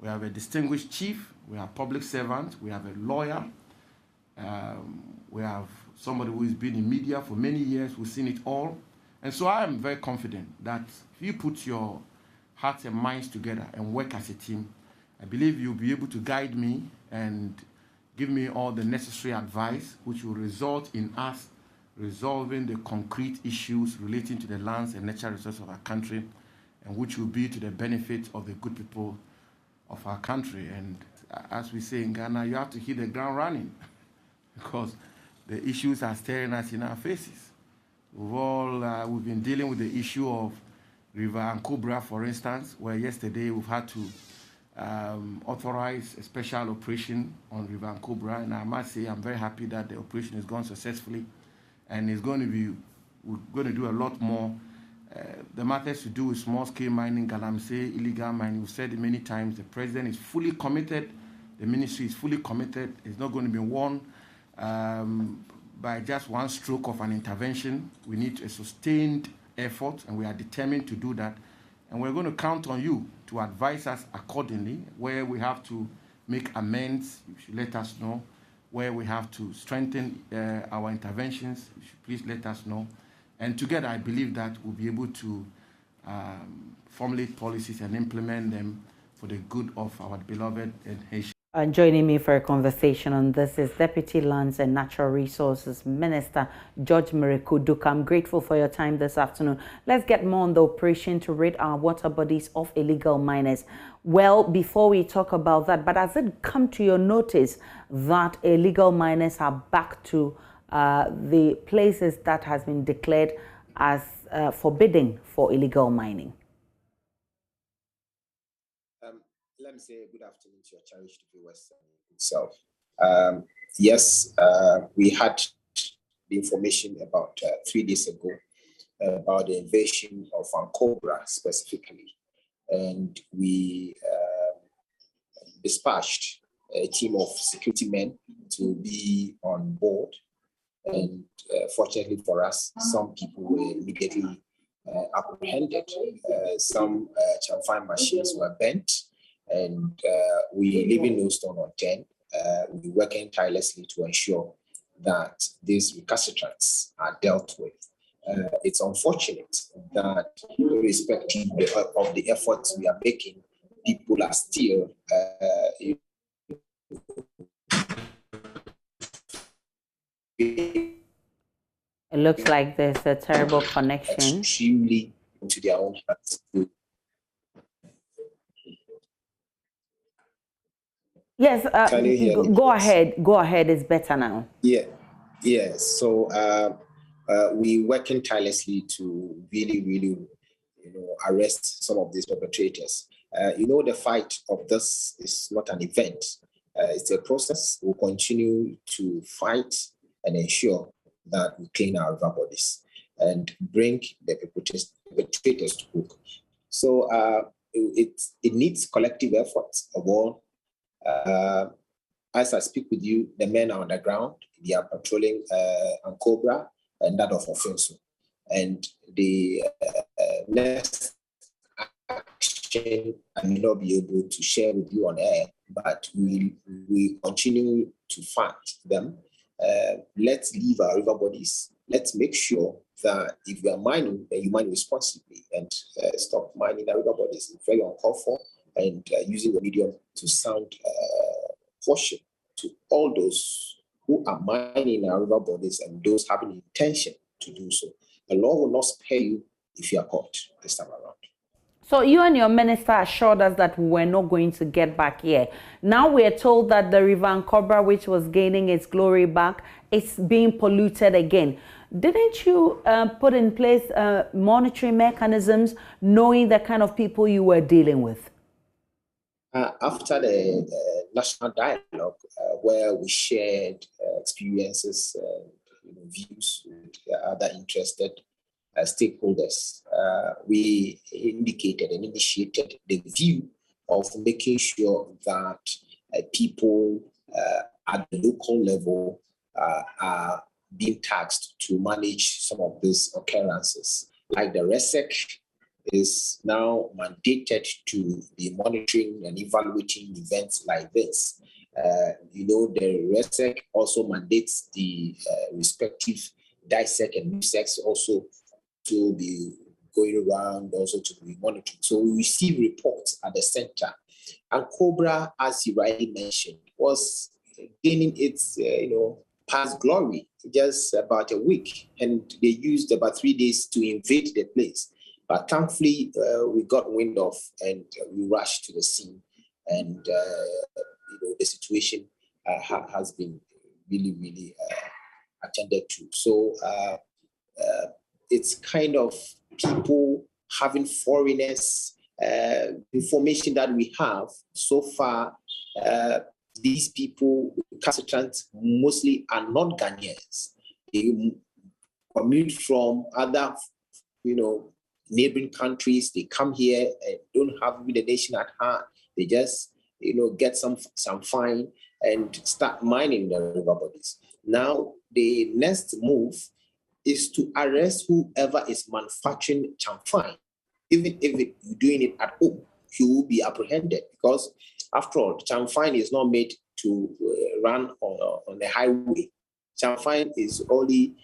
we have a distinguished chief, we have public servants, we have a lawyer, we have somebody who has been in media for many years, who's seen it all. And so I am very confident that if you put your hearts and minds together and work as a team, I believe you'll be able to guide me and give me all the necessary advice, which will result in us resolving the concrete issues relating to the lands and natural resources of our country, and which will be to the benefit of the good people of our country. And as we say in Ghana, you have to hit the ground running because the issues are staring us in our faces. We've been dealing with the issue of River Ankobra, for instance, where yesterday we've had to authorize a special operation on River Ankobra, and I must say I'm very happy that the operation has gone successfully, and we're going to do a lot more. The matters to do with small-scale mining, galamsey, illegal mining, we've said it many times, the president is fully committed, the ministry is fully committed. It's not going to be won by just one stroke of an intervention. We need a sustained effort, and we are determined to do that. And we're going to count on you to advise us accordingly. Where we have to make amends, you should let us know. Where we have to strengthen our interventions, you should please let us know. And together, I believe that we'll be able to formulate policies and implement them for the good of our beloved Haitians. And joining me for a conversation on this is Deputy Lands and Natural Resources Minister George Miriku-Duka. I'm grateful for your time this afternoon. Let's get more on the operation to rid our water bodies of illegal miners. Well, before we talk about that, but has it come to your notice that illegal miners are back to the places that has been declared as forbidding for illegal mining? Let me say good afternoon to your cherished viewers itself. Yes, we had the information about 3 days ago about the invasion of Ankobra specifically, and we dispatched a team of security men to be on board. And fortunately for us, some people were immediately apprehended. Some chamfine machines were bent. And we leaving no stone unturned. We're working tirelessly to ensure that these recalcitrants are dealt with. It's unfortunate that, irrespective of the efforts we are making, people are still It looks like there's a terrible connection. Extremely into their own hands. Yes, Can you hear me? go ahead. Go ahead. It's better now. Yeah. Yes. So we're working tirelessly to really, arrest some of these perpetrators. The fight of this is not an event. It's a process. We'll continue to fight and ensure that we clean our river bodies and bring the perpetrators to book. So it needs collective efforts of all. As I speak with you, the men are on the ground. They are patrolling Ankobra and that of Offenso. And the next action I may not be able to share with you on air, but we continue to fight them. Let's leave our river bodies. Let's make sure that if you are mining, you mine responsibly and stop mining our river bodies. It's very uncalled for, and using the medium to sound caution to all those who are mining our river bodies and those having intention to do so. The law will not spare you if you are caught this time around. So you and your minister assured us that we're not going to get back here. Now we're told that the river Ankobra, which was gaining its glory back, is being polluted again. Didn't you put in place monitoring mechanisms, knowing the kind of people you were dealing with? After the national dialogue, where we shared experiences, views with other interested stakeholders, we indicated and initiated the view of making sure that people at the local level are being tasked to manage some of these occurrences. Like the RESEC is now mandated to be monitoring and evaluating events like this. The RESEC also mandates the respective DISEC and MISEC also to be going around, also to be monitoring. So we receive reports at the center. And Cobra, as you rightly mentioned, was gaining its past glory just about a week, and they used about 3 days to invade the place. But thankfully, we got wind of and we rushed to the scene, and the situation has been really attended to. So it's kind of people having foreigners. Information that we have so far, these people, recalcitrants, mostly are not Ghanaians. They commute from other, neighboring countries. They come here and don't have the nation at heart. They just, get some fine and start mining the river bodies. Now, the next move is to arrest whoever is manufacturing chamfine. Even if you're doing it at home, you will be apprehended, because after all, chamfine is not made to run on the highway. Chamfine is only,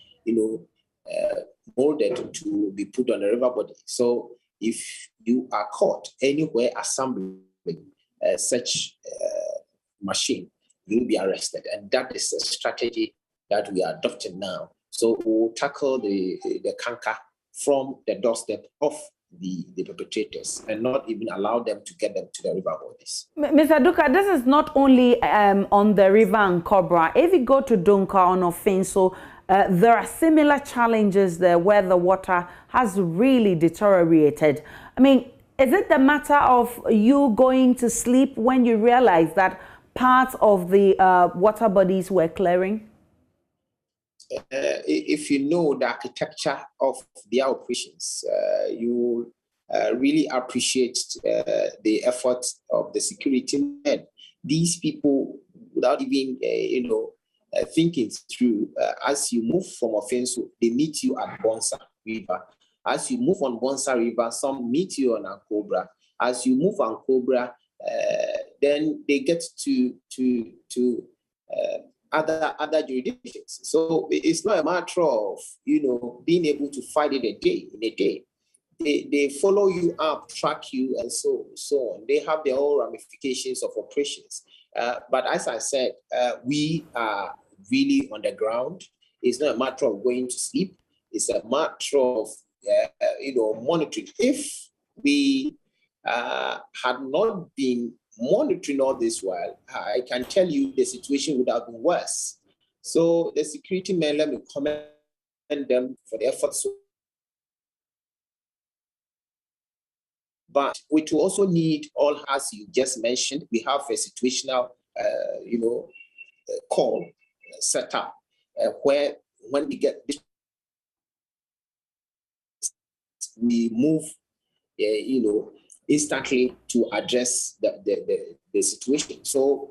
molded to be put on the river body. So if you are caught anywhere assembling such machine, you will be arrested. And that is a strategy that we are adopting now. So we'll tackle the canker from the doorstep of the perpetrators and not even allow them to get them to the river bodies. Mr. Duka, this is not only on the river Ankobra. If you go to Dunka on Offenso, there are similar challenges there where the water has really deteriorated. I mean, is it the matter of you going to sleep when you realize that parts of the water bodies were clearing? If you know the architecture of their operations, you really appreciate the efforts of the security men. These people, without even thinking through, as you move from Offenso, they meet you at Bonsa River. As you move on Bonsa River, some meet you on Ankobra. As you move on Ankobra, then they get to other jurisdictions. So it's not a matter of being able to fight it in a day. They follow you up, track you, and so on. They have their own ramifications of operations. But as I said, we are really on the ground. It's not a matter of going to sleep. It's a matter of monitoring. If we had not been monitoring all this while, I can tell you the situation would have been worse. So the security men, let me commend them for the efforts. But we will also need all, as you just mentioned, we have a situational, call set up where when we get this, we move, instantly to address the situation. So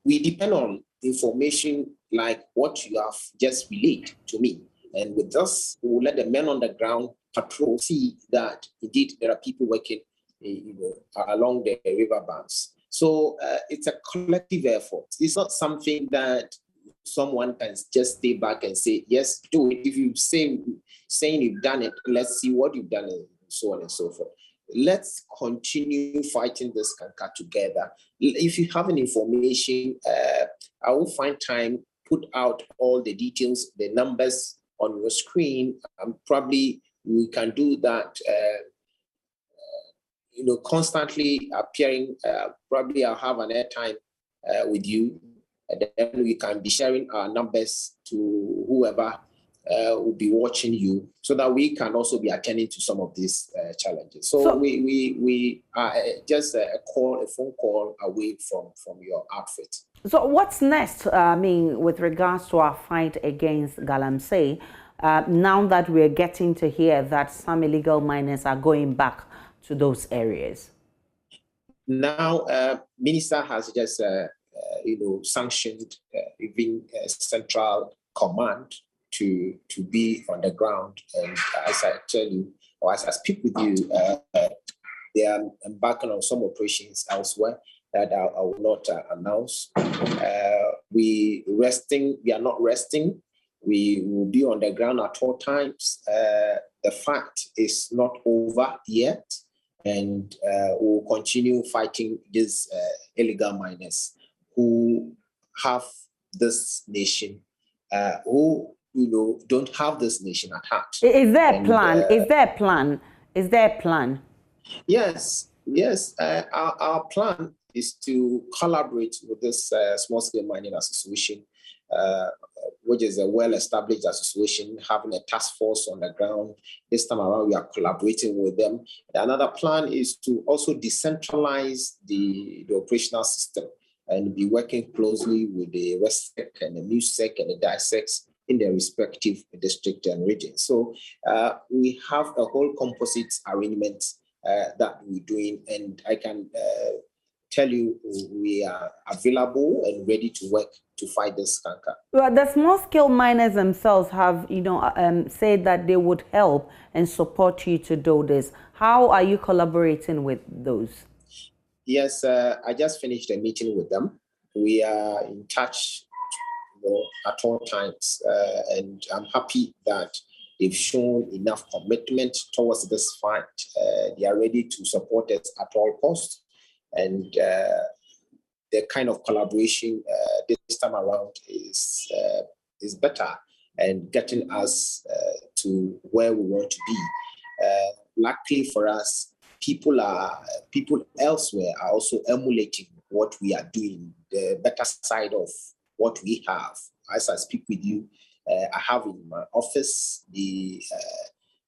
we depend on information like what you have just relayed to me. And with this, we will let the men on the ground patrol, see that indeed there are people working along the river banks. So it's a collective effort. It's not something that someone can just stay back and say, yes, do it. If you saying you've done it, let's see what you've done, and so on and so forth. Let's continue fighting this canker together. If you have any information, I will find time, put out all the details, the numbers on your screen. Probably we can do that, constantly appearing. Probably I'll have an airtime with you, and then we can be sharing our numbers to whoever will be watching you, so that we can also be attending to some of these challenges. So we are just a phone call away from your outfit. So what's next, with regards to our fight against Galamsey, now that we're getting to hear that some illegal miners are going back to those areas? Now, Minister has just, sanctioned even central command to be on the ground. And as I tell you, or as I speak with you, they are embarking on some operations elsewhere that I will not announce. We are not resting. We will be on the ground at all times. The fight is not over yet, and we'll continue fighting these illegal miners who have this nation, who don't have this nation at heart. Is there a plan? Is there a plan? Is there a plan? Yes. Our plan is to collaborate with this small-scale mining association, which is a well-established association, having a task force on the ground. This time around, we are collaborating with them. Another plan is to also decentralize the operational system and be working closely with the RESSEC and the MUSEC and the DISECs in their respective district and regions. So we have a whole composite arrangement that we're doing, and I can tell you we are available and ready to work to fight this canker. Well, the small-scale miners themselves have, said that they would help and support you to do this. How are you collaborating with those? Yes, I just finished a meeting with them. We are in touch at all times, and I'm happy that they've shown enough commitment towards this fight. They are ready to support us at all costs. And the kind of collaboration this time around is better and getting us to where we want to be. Luckily for us, people elsewhere are also emulating what we are doing, the better side of what we have. As I speak with you, I have in my office the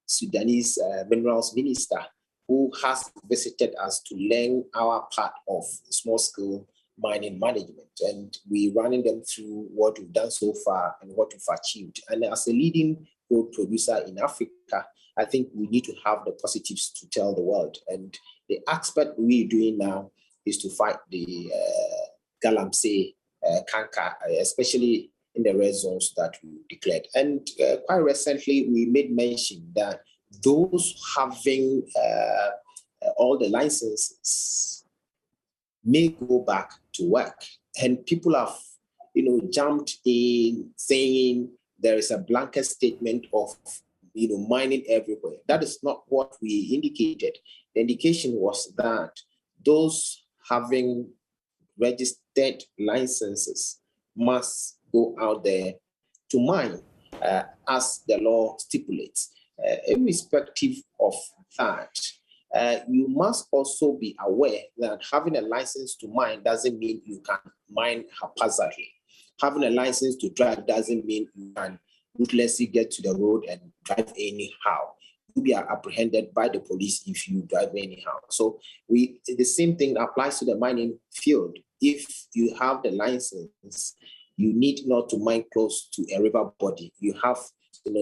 Sudanese minerals minister, who has visited us to learn our part of small-scale mining management. And we're running them through what we've done so far and what we've achieved. And as a leading gold producer in Africa, I think we need to have the positives to tell the world. And the aspect we're doing now is to fight the Galamsey canker, especially in the red zones that we declared. And quite recently, we made mention that those having all the licenses may go back to work. And people have, jumped in saying there is a blanket statement of, mining everywhere. That is not what we indicated. The indication was that those having registered licenses must go out there to mine as the law stipulates. Irrespective of that, you must also be aware that having a license to mine doesn't mean you can mine haphazardly. Having a license to drive doesn't mean you can ruthlessly get to the road and drive anyhow. You'll be apprehended by the police if you drive anyhow. So the same thing applies to the mining field. If you have the license, you need not to mine close to a river body. You have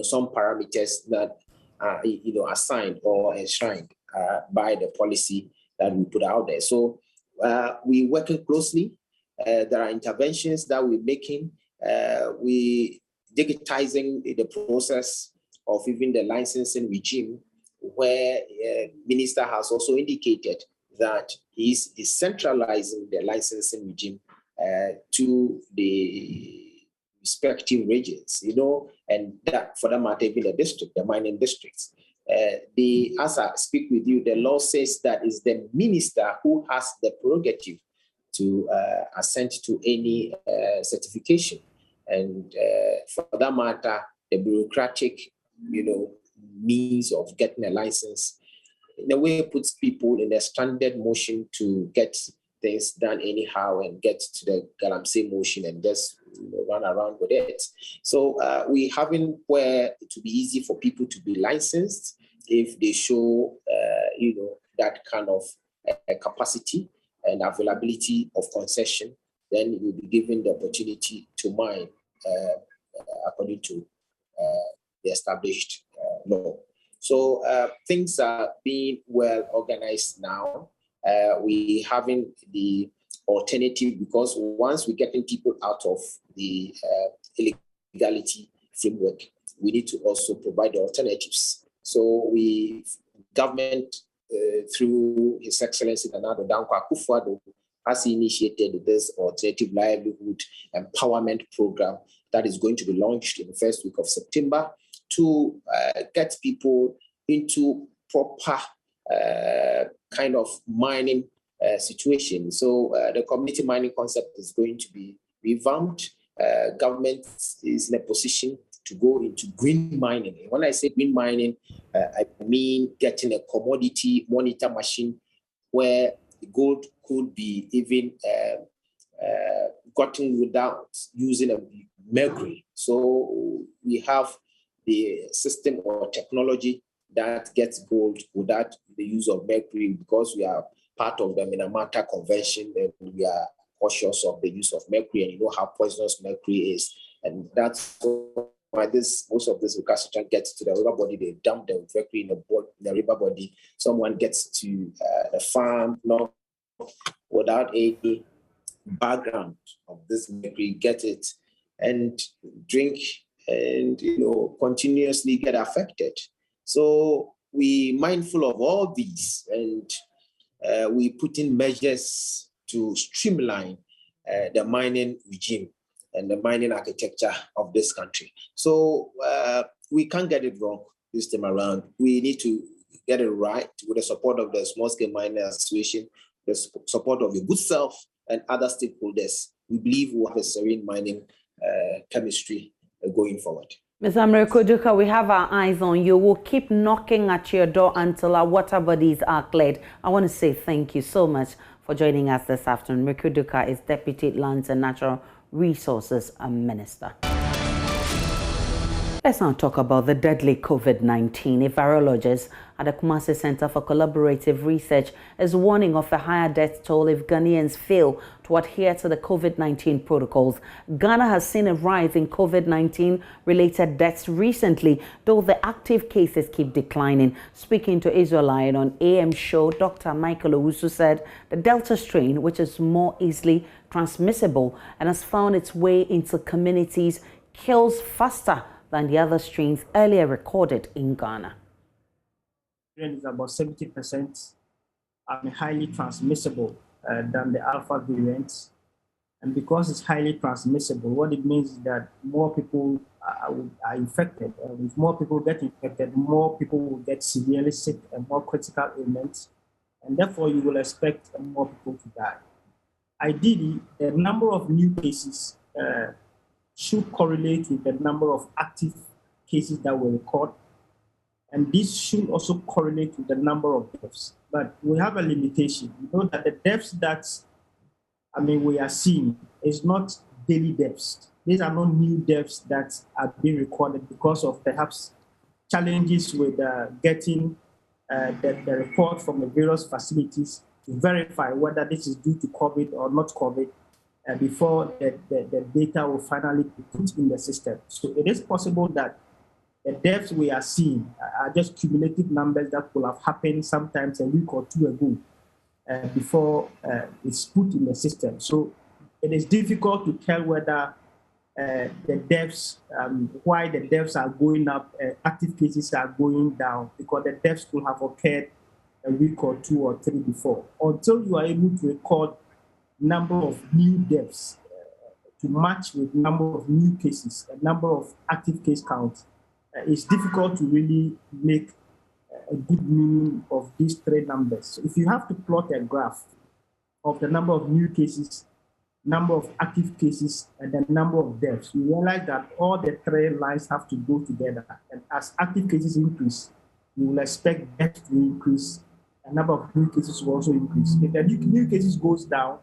some parameters that are assigned or enshrined by the policy that we put out there. So we're working closely. There are interventions that we're making. We digitizing the process of even the licensing regime, where minister has also indicated that he's decentralizing the licensing regime to the respective regions, and that for that matter, even the mining districts. As I speak with you, the law says that it's the minister who has the prerogative to assent to any certification. And for that matter, the bureaucratic, means of getting a license, in a way, puts people in a stranded motion to get things done anyhow and get to the galamsey motion and just run around with it. So we having where it will be easy for people to be licensed if they show, that kind of capacity and availability of concession. Then you will be given the opportunity to mine according to the established law. So things are being well organized now. We having the alternative, because once we're getting people out of the illegality framework, we need to also provide the alternatives. So government through His Excellency Nana Dankwa Akufo-Addo has initiated this alternative livelihood empowerment program that is going to be launched in the first week of September to get people into proper kind of mining situation. So the community mining concept is going to be revamped. Government is in a position to go into green mining. And when I say green mining, I mean getting a commodity monitor machine where gold could be even gotten without using a mercury. So we have the system or technology that gets gold without the use of mercury, because we are part of the Minamata Convention and we are cautious of the use of mercury, and you know how poisonous mercury is. And that's why most of this recalcitrant gets to the river body. They dump the mercury in the river body. Someone gets to the farm, not without any background of this mercury, get it and drink and continuously get affected. So we mindful of all these, and we put in measures to streamline the mining regime and the mining architecture of this country. So we can't get it wrong this time around. We need to get it right with the support of the Small Scale Mining Association, the support of your good self and other stakeholders. We believe we'll have a serene mining chemistry going forward. Ms. Amrekoduka, we have our eyes on you. We'll keep knocking at your door until our water bodies are cleared. I want to say thank you so much for joining us this afternoon. Amrekoduka is Deputy Lands and Natural Resources Minister. Let's now talk about the deadly COVID-19. A virologist at the Kumasi Center for Collaborative Research is warning of a higher death toll if Ghanaians fail to adhere to the COVID-19 protocols. Ghana has seen a rise in COVID-19 related deaths recently, though the active cases keep declining. Speaking to Israelite on AM show, Dr. Michael Owusu said the Delta strain, which is more easily transmissible and has found its way into communities, kills faster than the other strains earlier recorded in Ghana. Is about 70% and highly transmissible than the alpha variants. And because it's highly transmissible, what it means is that more people are infected. If more people get infected, more people will get severely sick and more critical ailments. And therefore, you will expect more people to die. Ideally, the number of new cases should correlate with the number of active cases that we record. And this should also correlate with the number of deaths. but we have a limitation. You know that the deaths that we are seeing is not daily deaths. These are not new deaths that are being recorded because of perhaps challenges with getting the report from the various facilities to verify whether this is due to COVID or not COVID before the data will finally be put in the system. So it is possible that the deaths we are seeing are just cumulative numbers that will have happened sometimes a week or two ago before it's put in the system. So it is difficult to tell whether the deaths, why the deaths are going up, active cases are going down, because the deaths could have occurred a week or two or three before. Until you are able to record number of new deaths to match with number of new cases, a number of active case counts, it's difficult to really make a good meaning of these three numbers. So if you have to plot a graph of the number of new cases, number of active cases, and the number of deaths, you realize that all the three lines have to go together. And as active cases increase, you will expect deaths to increase, the number of new cases will also increase. If the new cases goes down,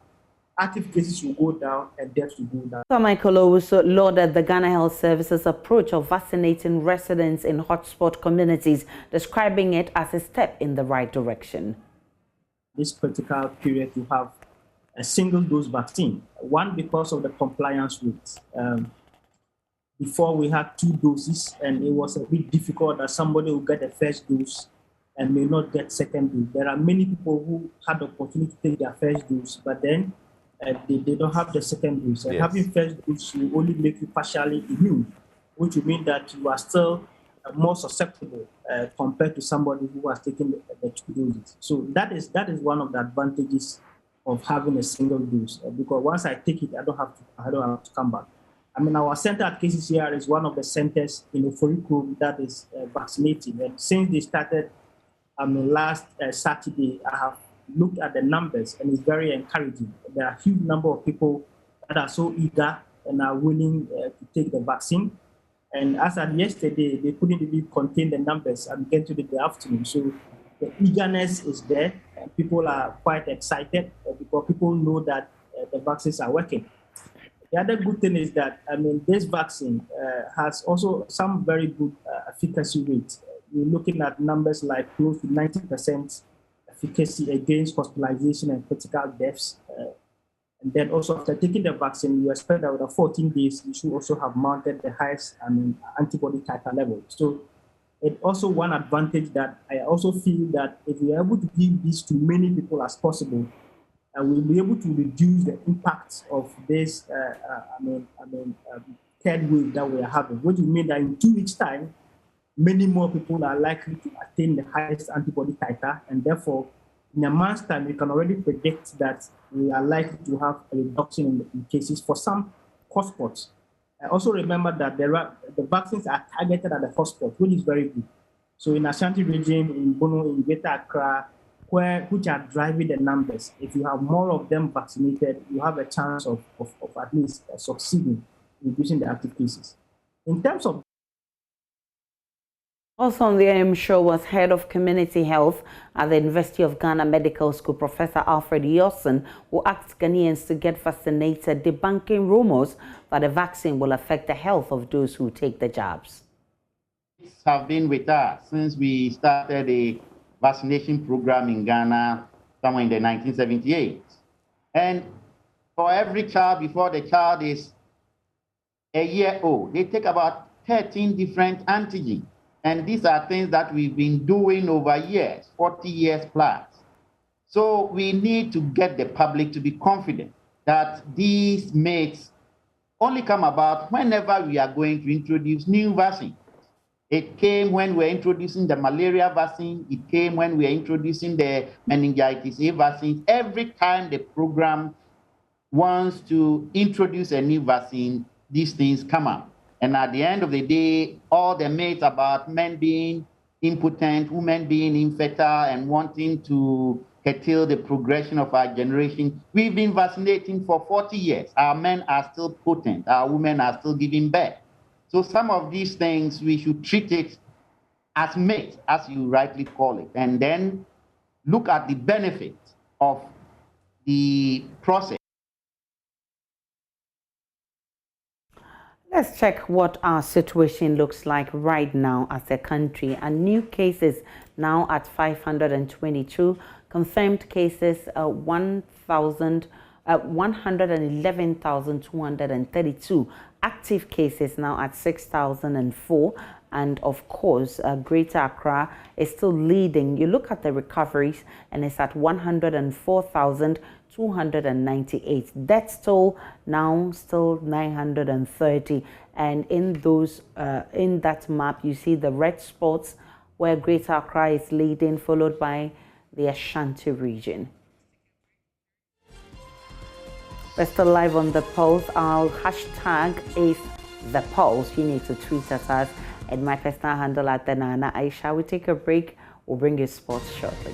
active cases will go down and deaths will go down. Dr. Michael also lauded the Ghana Health Services approach of vaccinating residents in hotspot communities, describing it as a step in the right direction. This critical period to have a single dose vaccine, one because of the compliance rate. Before we had 2 doses, and it was a bit difficult that somebody will get the first dose and may not get second dose. There are many people who had the opportunity to take their first dose, but then they don't have the second dose. And having first dose will only make you partially immune, which will mean that you are still more susceptible compared to somebody who has taken the 2 doses. So that is one of the advantages of having a single dose, because once I take it, I don't have to come back. Our center at KCCR is one of the centers in Oforiko that is vaccinating. And since they started last Saturday, I have looked at the numbers, and it's very encouraging. There are a huge number of people that are so eager and are willing to take the vaccine. And as of yesterday, they couldn't even contain the numbers and get to the afternoon. So the eagerness is there. And people are quite excited because people know that the vaccines are working. The other good thing is that, this vaccine has also some very good efficacy rates. We're looking at numbers like close to 90% efficacy against hospitalization and critical deaths. And then also after taking the vaccine, you expect that within 14 days, you should also have mounted the highest antibody titer level. So it's also one advantage that I also feel that if we are able to give this to many people as possible, we'll be able to reduce the impact of this third wave that we are having, which will mean that in 2 weeks' time, many more people are likely to attain the highest antibody titer, and therefore, in a month's time, we can already predict that we are likely to have a reduction in cases for some hotspots. Also remember that the vaccines are targeted at the hotspot, which is very good. So in Ashanti region, in Bono, in Greater Accra, which are driving the numbers, if you have more of them vaccinated, you have a chance of at least succeeding in reducing the active cases. In terms of Also on the AM show was Head of Community Health at the University of Ghana Medical School, Professor Alfred Yossen, who asked Ghanaians to get vaccinated, debunking rumors that the vaccine will affect the health of those who take the jabs. Have been with us since we started a vaccination program in Ghana somewhere in the 1978. And for every child, before the child is a year old, they take about 13 different antigens. And these are things that we've been doing over years, 40 years plus. So we need to get the public to be confident that these myths only come about whenever we are going to introduce new vaccines. It came when we were introducing the malaria vaccine. It came when we were introducing the meningitis A vaccine. Every time the program wants to introduce a new vaccine, these things come up. And at the end of the day, all the myths about men being impotent, women being infertile, and wanting to curtail the progression of our generation, we've been vaccinating for 40 years. Our men are still potent. Our women are still giving birth. So some of these things, we should treat it as myths, as you rightly call it. And then look at the benefit of the process. Let's check what our situation looks like right now as a country. And new cases now at 522, confirmed cases 111,232, active cases now at 6,004. And of course, Greater Accra is still leading. You look at the recoveries and it's at 104,298. Death toll now still 930. And in those, in that map, you see the red spots where Greater Accra is leading, followed by the Ashanti region. We're still live on the Pulse. Our hashtag is the Pulse. You need to tweet at us. And my personal handle at the Nana Aisha. We take a break. We'll bring you sports shortly.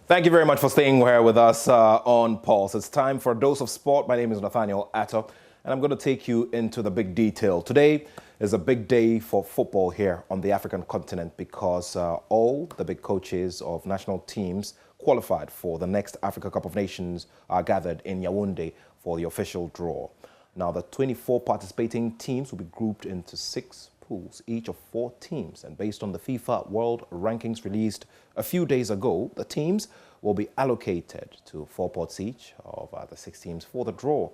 Thank you very much for staying here with us on Pulse. It's time for a dose of sport. My name is Nathaniel Atto, and I'm going to take you into the big detail. Today is a big day for football here on the African continent because all the big coaches of national teams qualified for the next Africa Cup of Nations are gathered in Yaoundé for the official draw. Now, the 24 participating teams will be grouped into 6 pools, each of 4 teams. And based on the FIFA World Rankings released a few days ago, the teams will be allocated to 4 pots each of the 6 teams for the draw.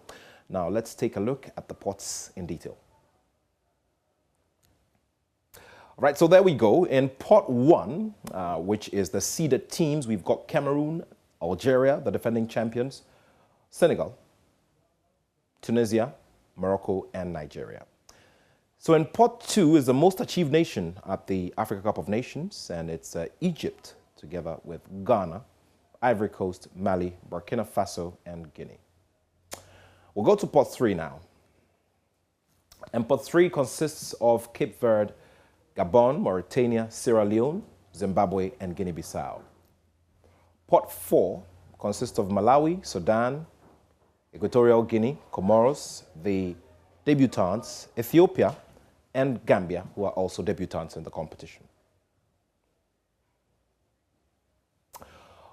Now, let's take a look at the pots in detail. All right, so there we go. In pot 1, which is the seeded teams, we've got Cameroon, Algeria, the defending champions, Senegal, Tunisia, Morocco, and Nigeria. So in pot 2 is the most achieved nation at the Africa Cup of Nations, and it's Egypt, together with Ghana, Ivory Coast, Mali, Burkina Faso, and Guinea. We'll go to pot 3 now. And pot 3 consists of Cape Verde, Gabon, Mauritania, Sierra Leone, Zimbabwe, and Guinea-Bissau. Pot 4 consists of Malawi, Sudan, Equatorial Guinea, Comoros, the debutants, Ethiopia, and Gambia, who are also debutants in the competition.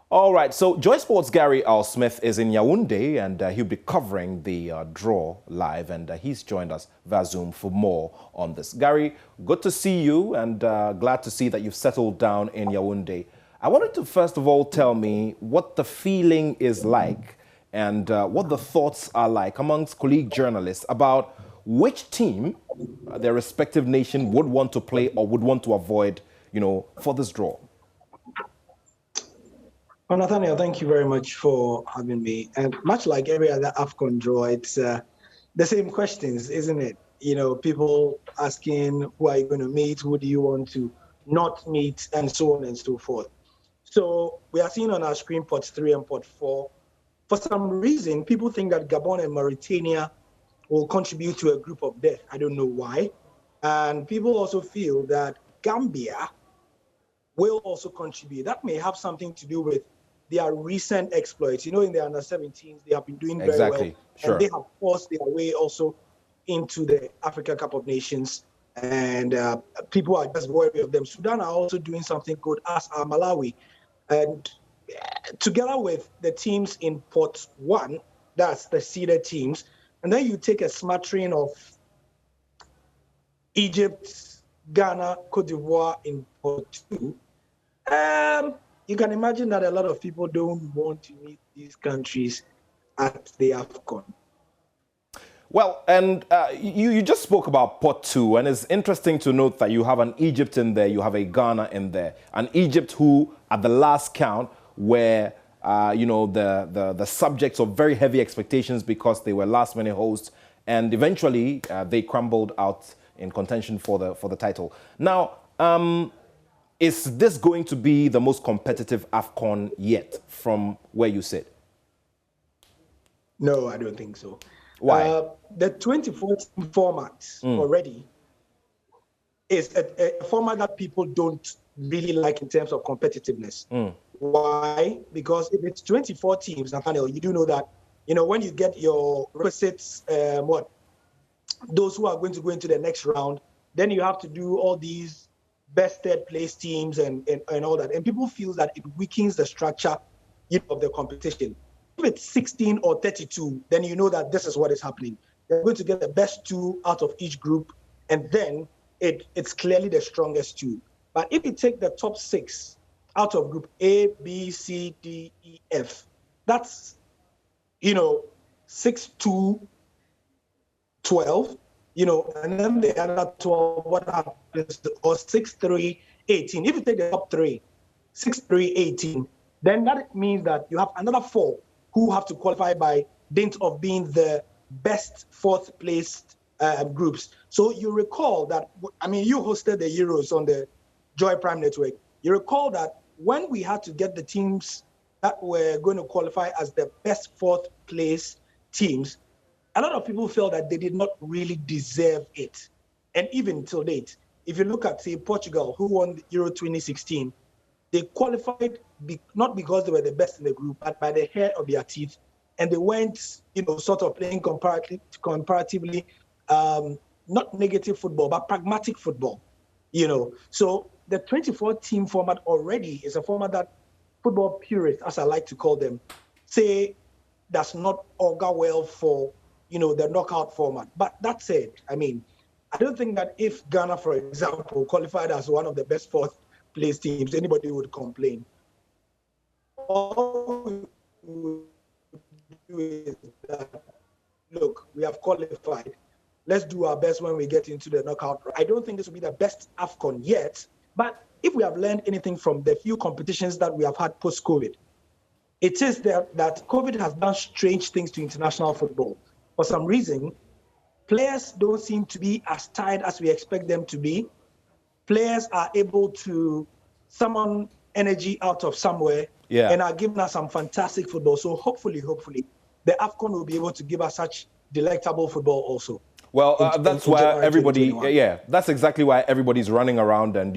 All right, so Joy Sports' Gary Al Smith is in Yaoundé, and he'll be covering the draw live, and he's joined us via Zoom for more on this. Gary, good to see you, and glad to see that you've settled down in Yaoundé. I wanted to first of all tell me what the feeling is like and what the thoughts are like amongst colleague journalists about which team their respective nation would want to play or would want to avoid, for this draw. Well, Nathaniel, thank you very much for having me. And much like every other Afcon draw, it's the same questions, isn't it? People asking, who are you going to meet? Who do you want to not meet? And so on and so forth. So we are seeing on our screen pot 3 and pot 4. For some reason, people think that Gabon and Mauritania will contribute to a group of death. I don't know why. And people also feel that Gambia will also contribute. That may have something to do with their recent exploits. In the under-17s, they have been doing very well. Sure. And they have forced their way also into the Africa Cup of Nations. And people are just worried of them. Sudan are also doing something good, as are Malawi. And together with the teams in pot 1, that's the seeded teams, and then you take a smattering of Egypt, Ghana, Cote d'Ivoire in pot 2, you can imagine that a lot of people don't want to meet these countries at the Afcon. Well, and you just spoke about pot 2, and it's interesting to note that you have an Egypt in there, you have a Ghana in there, an Egypt who, at the last count, were the subjects of very heavy expectations because they were last-minute hosts, and eventually they crumbled out in contention for the title. Now, is this going to be the most competitive Afcon yet from where you sit? No, I don't think so. Why? The 2014 format already is a format that people don't really like in terms of competitiveness. Why? Because if it's 24 teams, Nathaniel, you do know that, when you get your requisites, those who are going to go into the next round, then you have to do all these best third place teams and all that. And people feel that it weakens the structure of the competition. If it's 16 or 32, then you know that this is what is happening. You're going to get the best 2 out of each group, and then it's clearly the strongest 2. But if you take the top 6 out of group A, B, C, D, E, F, that's, 6, 2, 12, and then the other 12, what happens, or 6, 3, 18. If you take the top 3, 6, 3, 18, then that means that you have another 4 who have to qualify by dint of being the best 4th placed groups. So you recall that, you hosted the Euros on the Joy Prime Network. You recall that when we had to get the teams that were going to qualify as the best 4th place teams, a lot of people felt that they did not really deserve it. And even till date, if you look at, say, Portugal, who won the Euro 2016, they qualified not because they were the best in the group, but by the hair of their teeth. And they went, sort of playing comparatively, not negative football, but pragmatic football, So the 24-team format already is a format that football purists, as I like to call them, say does not augur well for, the knockout format. But that said, I don't think that if Ghana, for example, qualified as one of the best 4th place teams, anybody would complain. All we do is that, look, we have qualified. Let's do our best when we get into the knockout. I don't think this will be the best Afcon yet, but if we have learned anything from the few competitions that we have had post-COVID, it is that COVID has done strange things to international football. For some reason, players don't seem to be as tired as we expect them to be. Players are able to summon energy out of somewhere and are giving us some fantastic football. So hopefully, the Afcon will be able to give us such delectable football also. Well, that's why everybody, that's exactly why everybody's running around, and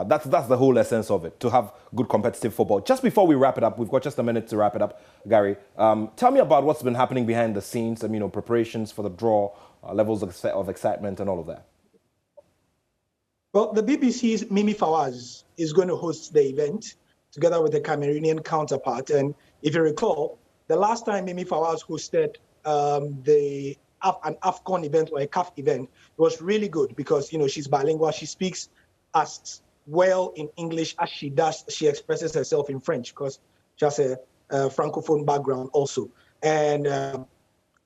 that's the whole essence of it, to have good competitive football. Just before we wrap it up, we've got just a minute to wrap it up, Gary. Tell me about what's been happening behind the scenes, preparations for the draw, levels of excitement and all of that. Well, the BBC's Mimi Fawaz is going to host the event together with the Cameroonian counterpart. And if you recall, the last time Mimi Fawaz hosted an Afcon event or a CAF event, it was really good because, she's bilingual. She speaks as well in English as she does. She expresses herself in French because she has a Francophone background also. And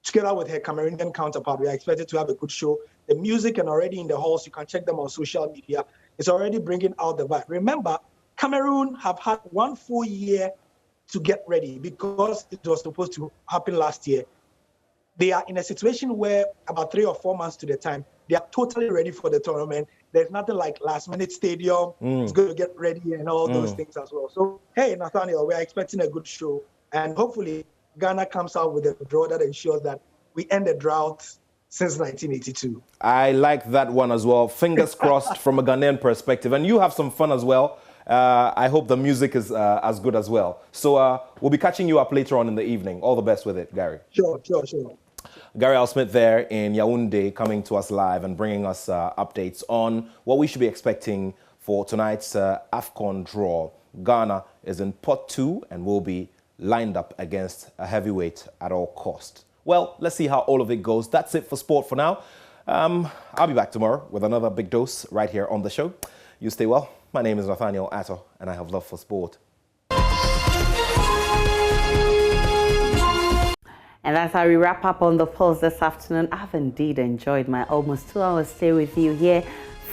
together with her Cameroonian counterpart, we are expected to have a good show. The music and already in the halls, you can check them on social media. It's already bringing out the vibe. Remember, Cameroon have had 1 full year to get ready because it was supposed to happen last year. They are in a situation where about 3 or 4 months to the time, they are totally ready for the tournament. There's nothing like last-minute stadium. It's going to get ready and all those things as well. So, hey, Nathaniel, we are expecting a good show. And hopefully, Ghana comes out with a draw that ensures that we end the drought since 1982. I like that one as well. Fingers crossed from a Ghanaian perspective. And you have some fun as well. I hope the music is as good as well. So we'll be catching you up later on in the evening. All the best with it, Gary. Sure. Gary Al-Smith there in Yaoundé, coming to us live and bringing us updates on what we should be expecting for tonight's Afcon draw. Ghana is in pot 2 and will be lined up against a heavyweight at all cost. Well, let's see how all of it goes. That's it for sport for now. I'll be back tomorrow with another big dose right here on the show. You stay well. My name is Nathaniel Atto, and I have love for sport. And as we wrap up on the Pulse this afternoon, I've indeed enjoyed my almost 2 hours stay with you here.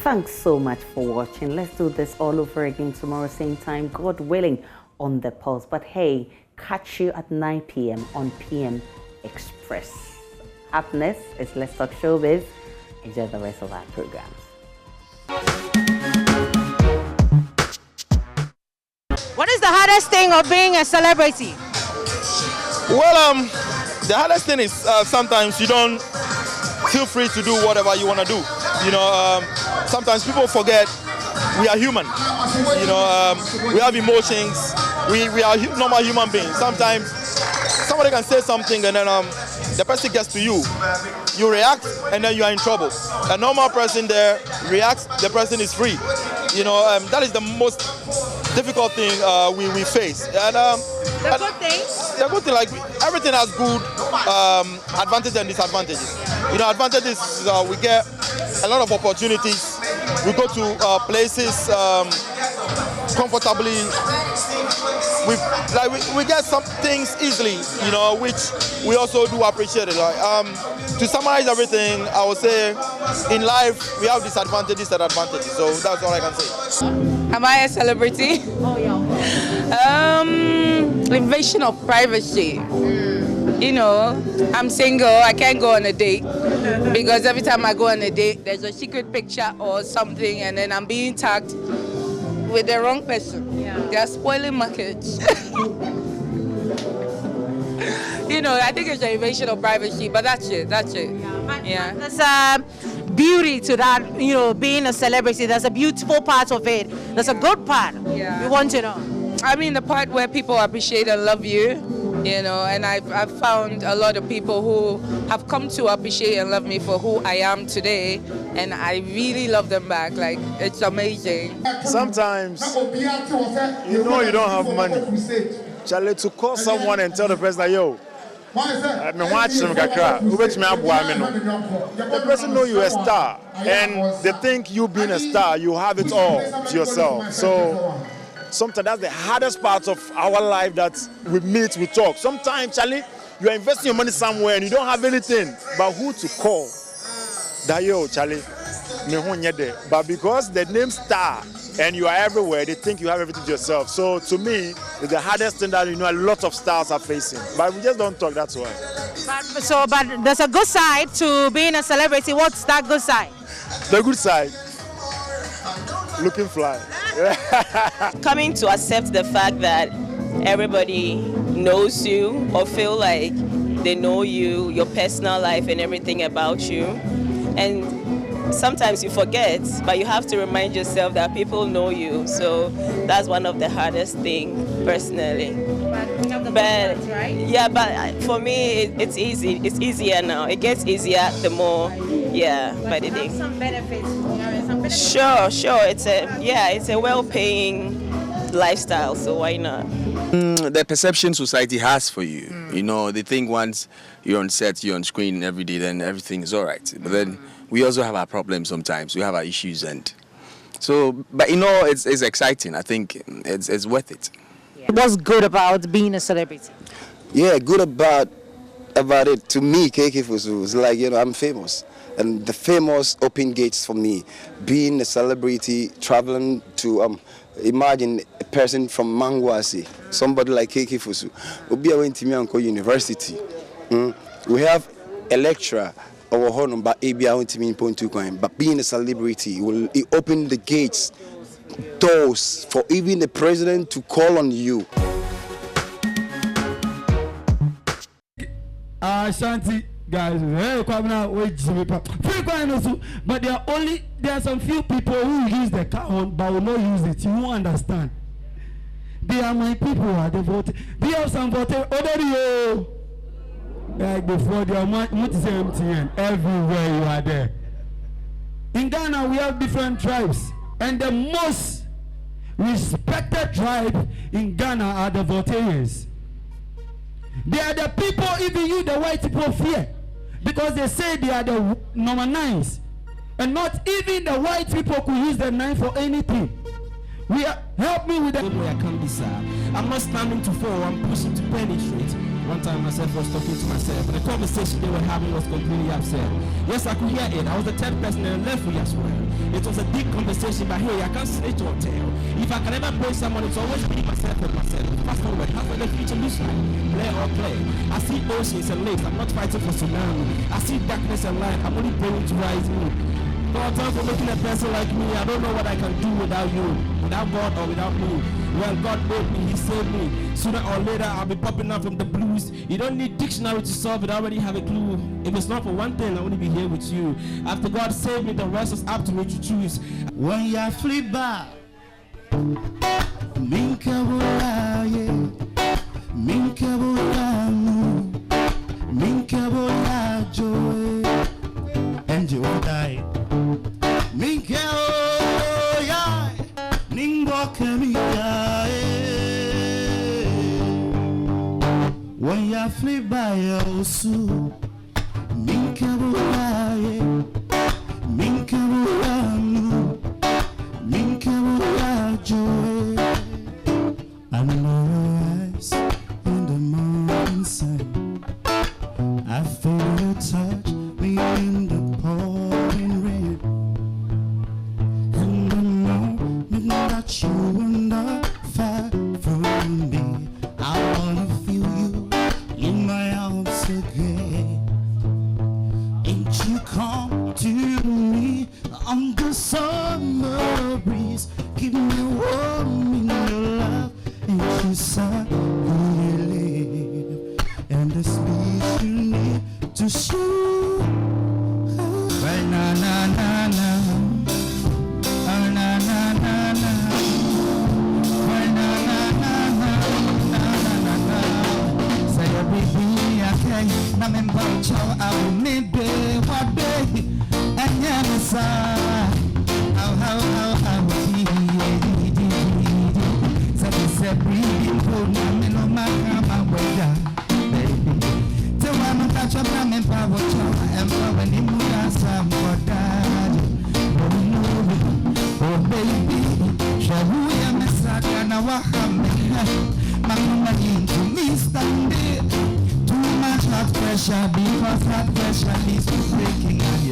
Thanks so much for watching. Let's do this all over again tomorrow, same time, God willing, on the Pulse. But hey, catch you at 9 p.m. on PM Express. Happiness is Let's Talk Showbiz. Enjoy the rest of our programs. What is the hardest thing of being a celebrity? Well, the hardest thing is sometimes you don't feel free to do whatever you want to do. Sometimes people forget we are human. We have emotions. We are normal human beings. Sometimes somebody can say something and then the person gets to you. You react and then you are in trouble. A normal person there reacts, the person is free. You know, that is the most difficult thing we face. And The good things? the good thing, like everything has good advantages and disadvantages. You know, advantages we get a lot of opportunities. We go to places comfortably. We get some things easily, you know, which we also do appreciate it. To summarize everything, I would say in life we have disadvantages and advantages. So that's all I can say. Am I a celebrity? Oh yeah. Invasion of privacy. You know, I'm single, I can't go on a date because every time I go on a date, there's a secret picture or something, and then I'm being tagged with the wrong person. Yeah. They are spoiling markets. You know, I think it's an invasion of privacy, but that's it. Yeah. There's beauty to that, you know, being a celebrity. There's a beautiful part of it. There's a good part. Yeah. We want to know. I mean, the part where people appreciate and love you, you know, and I've found a lot of people who have come to appreciate and love me for who I am today, and I really love them back. Like, it's amazing. Sometimes, you know you don't have money. Charlie, to call someone and tell the person that, yo, the person know you're a star, and they think you being a star, you have it all to yourself. So sometimes that's the hardest part of our life, that we meet, we talk. Sometimes, Charlie, you're investing your money somewhere and you don't have anything, but who to call? That, yo, Charlie, but because the name star and you are everywhere, they think you have everything to yourself. So to me, it's the hardest thing that, you know, a lot of stars are facing. But we just don't talk, that's why. But there's a good side to being a celebrity. What's that good side? The good side, looking fly. Coming to accept the fact that everybody knows you or feel like they know you, your personal life and everything about you. And sometimes you forget, but you have to remind yourself that people know you. So that's one of the hardest things personally. But yeah, but for me, it's easy. It's easier now. It gets easier the more, by the day. Some benefits. Sure. It's a well-paying lifestyle. So why not? The perception society has for you. You know, they think once you're on set, you're on screen every day, then everything is all right. But then we also have our problems sometimes. We have our issues, and so. But you know, it's exciting. I think it's worth it. Yeah. What's good about being a celebrity? Yeah, good about it to me, KK Fusu, is like, you know, I'm famous. And the famous open gates for me. Being a celebrity, traveling to, imagine a person from Mangwasi, somebody like KK Fusu, will be away to Mianko University. We have a lecturer, but being a celebrity will open the gates, doors for even the president to call on you. Shanti guys, but there are some few people who use the car horn but will not use it. You won't understand. They are my people. They vote. They have some vote already. Like before, they are MTN. Everywhere you are there. In Ghana, we have different tribes, and the most respected tribe in Ghana are the Voltaireans. They are the people even you, the white people, fear, because they say they are the number 9s, and not even the white people could use the 9 for anything. Help me with that. I can't be sad. I'm not standing to fall. I'm pushing to penetrate. One time myself was talking to myself, and the conversation they were having was completely upset. Yes, I could hear it. I was the third person and left with as well. It was a deep conversation, but hey, I can't snitch or tell. If I can ever praise someone, it's always be myself and myself. Fast forward, how will the future look like? Play or play. I see oceans and lakes. I'm not fighting for tsunami. I see darkness and light. I'm only praying to rise me. God, thanks for making a person like me. I don't know what I can do without you, without God or without me. Well, God made me, He saved me. Sooner or later, I'll be popping up from the blues. You don't need dictionary to solve it. I already have a clue. If it's not for one thing, I want to be here with you. After God saved me, the rest is up to me to choose. When you flip back, and you will die. Minka, oh, yeah. osu minkabulaye minkabulamu minkabulajoe. I know your eyes in the morning sun. I feel your touch me in the pouring rain. And the moment that you are not far from me, I wanna feel you in my arms again. Ain't you come to me on the summer breeze? Give me warm in your love. Ain't you sad who you live? And the speech you need to show. Right na na na na. Oh na na na na. Right na na na na. Na na na na. Say baby I can't. Na me mbacho I will need be what day. And yeah me sa. How be. Say breathing cold na me no matter my weather. Catch up and empower child and power in Mugasa for that. Oh baby, Shabuya Messaka Nawahame. Makuma into me standing. Too much hot pressure because hot pressure leads to breaking and your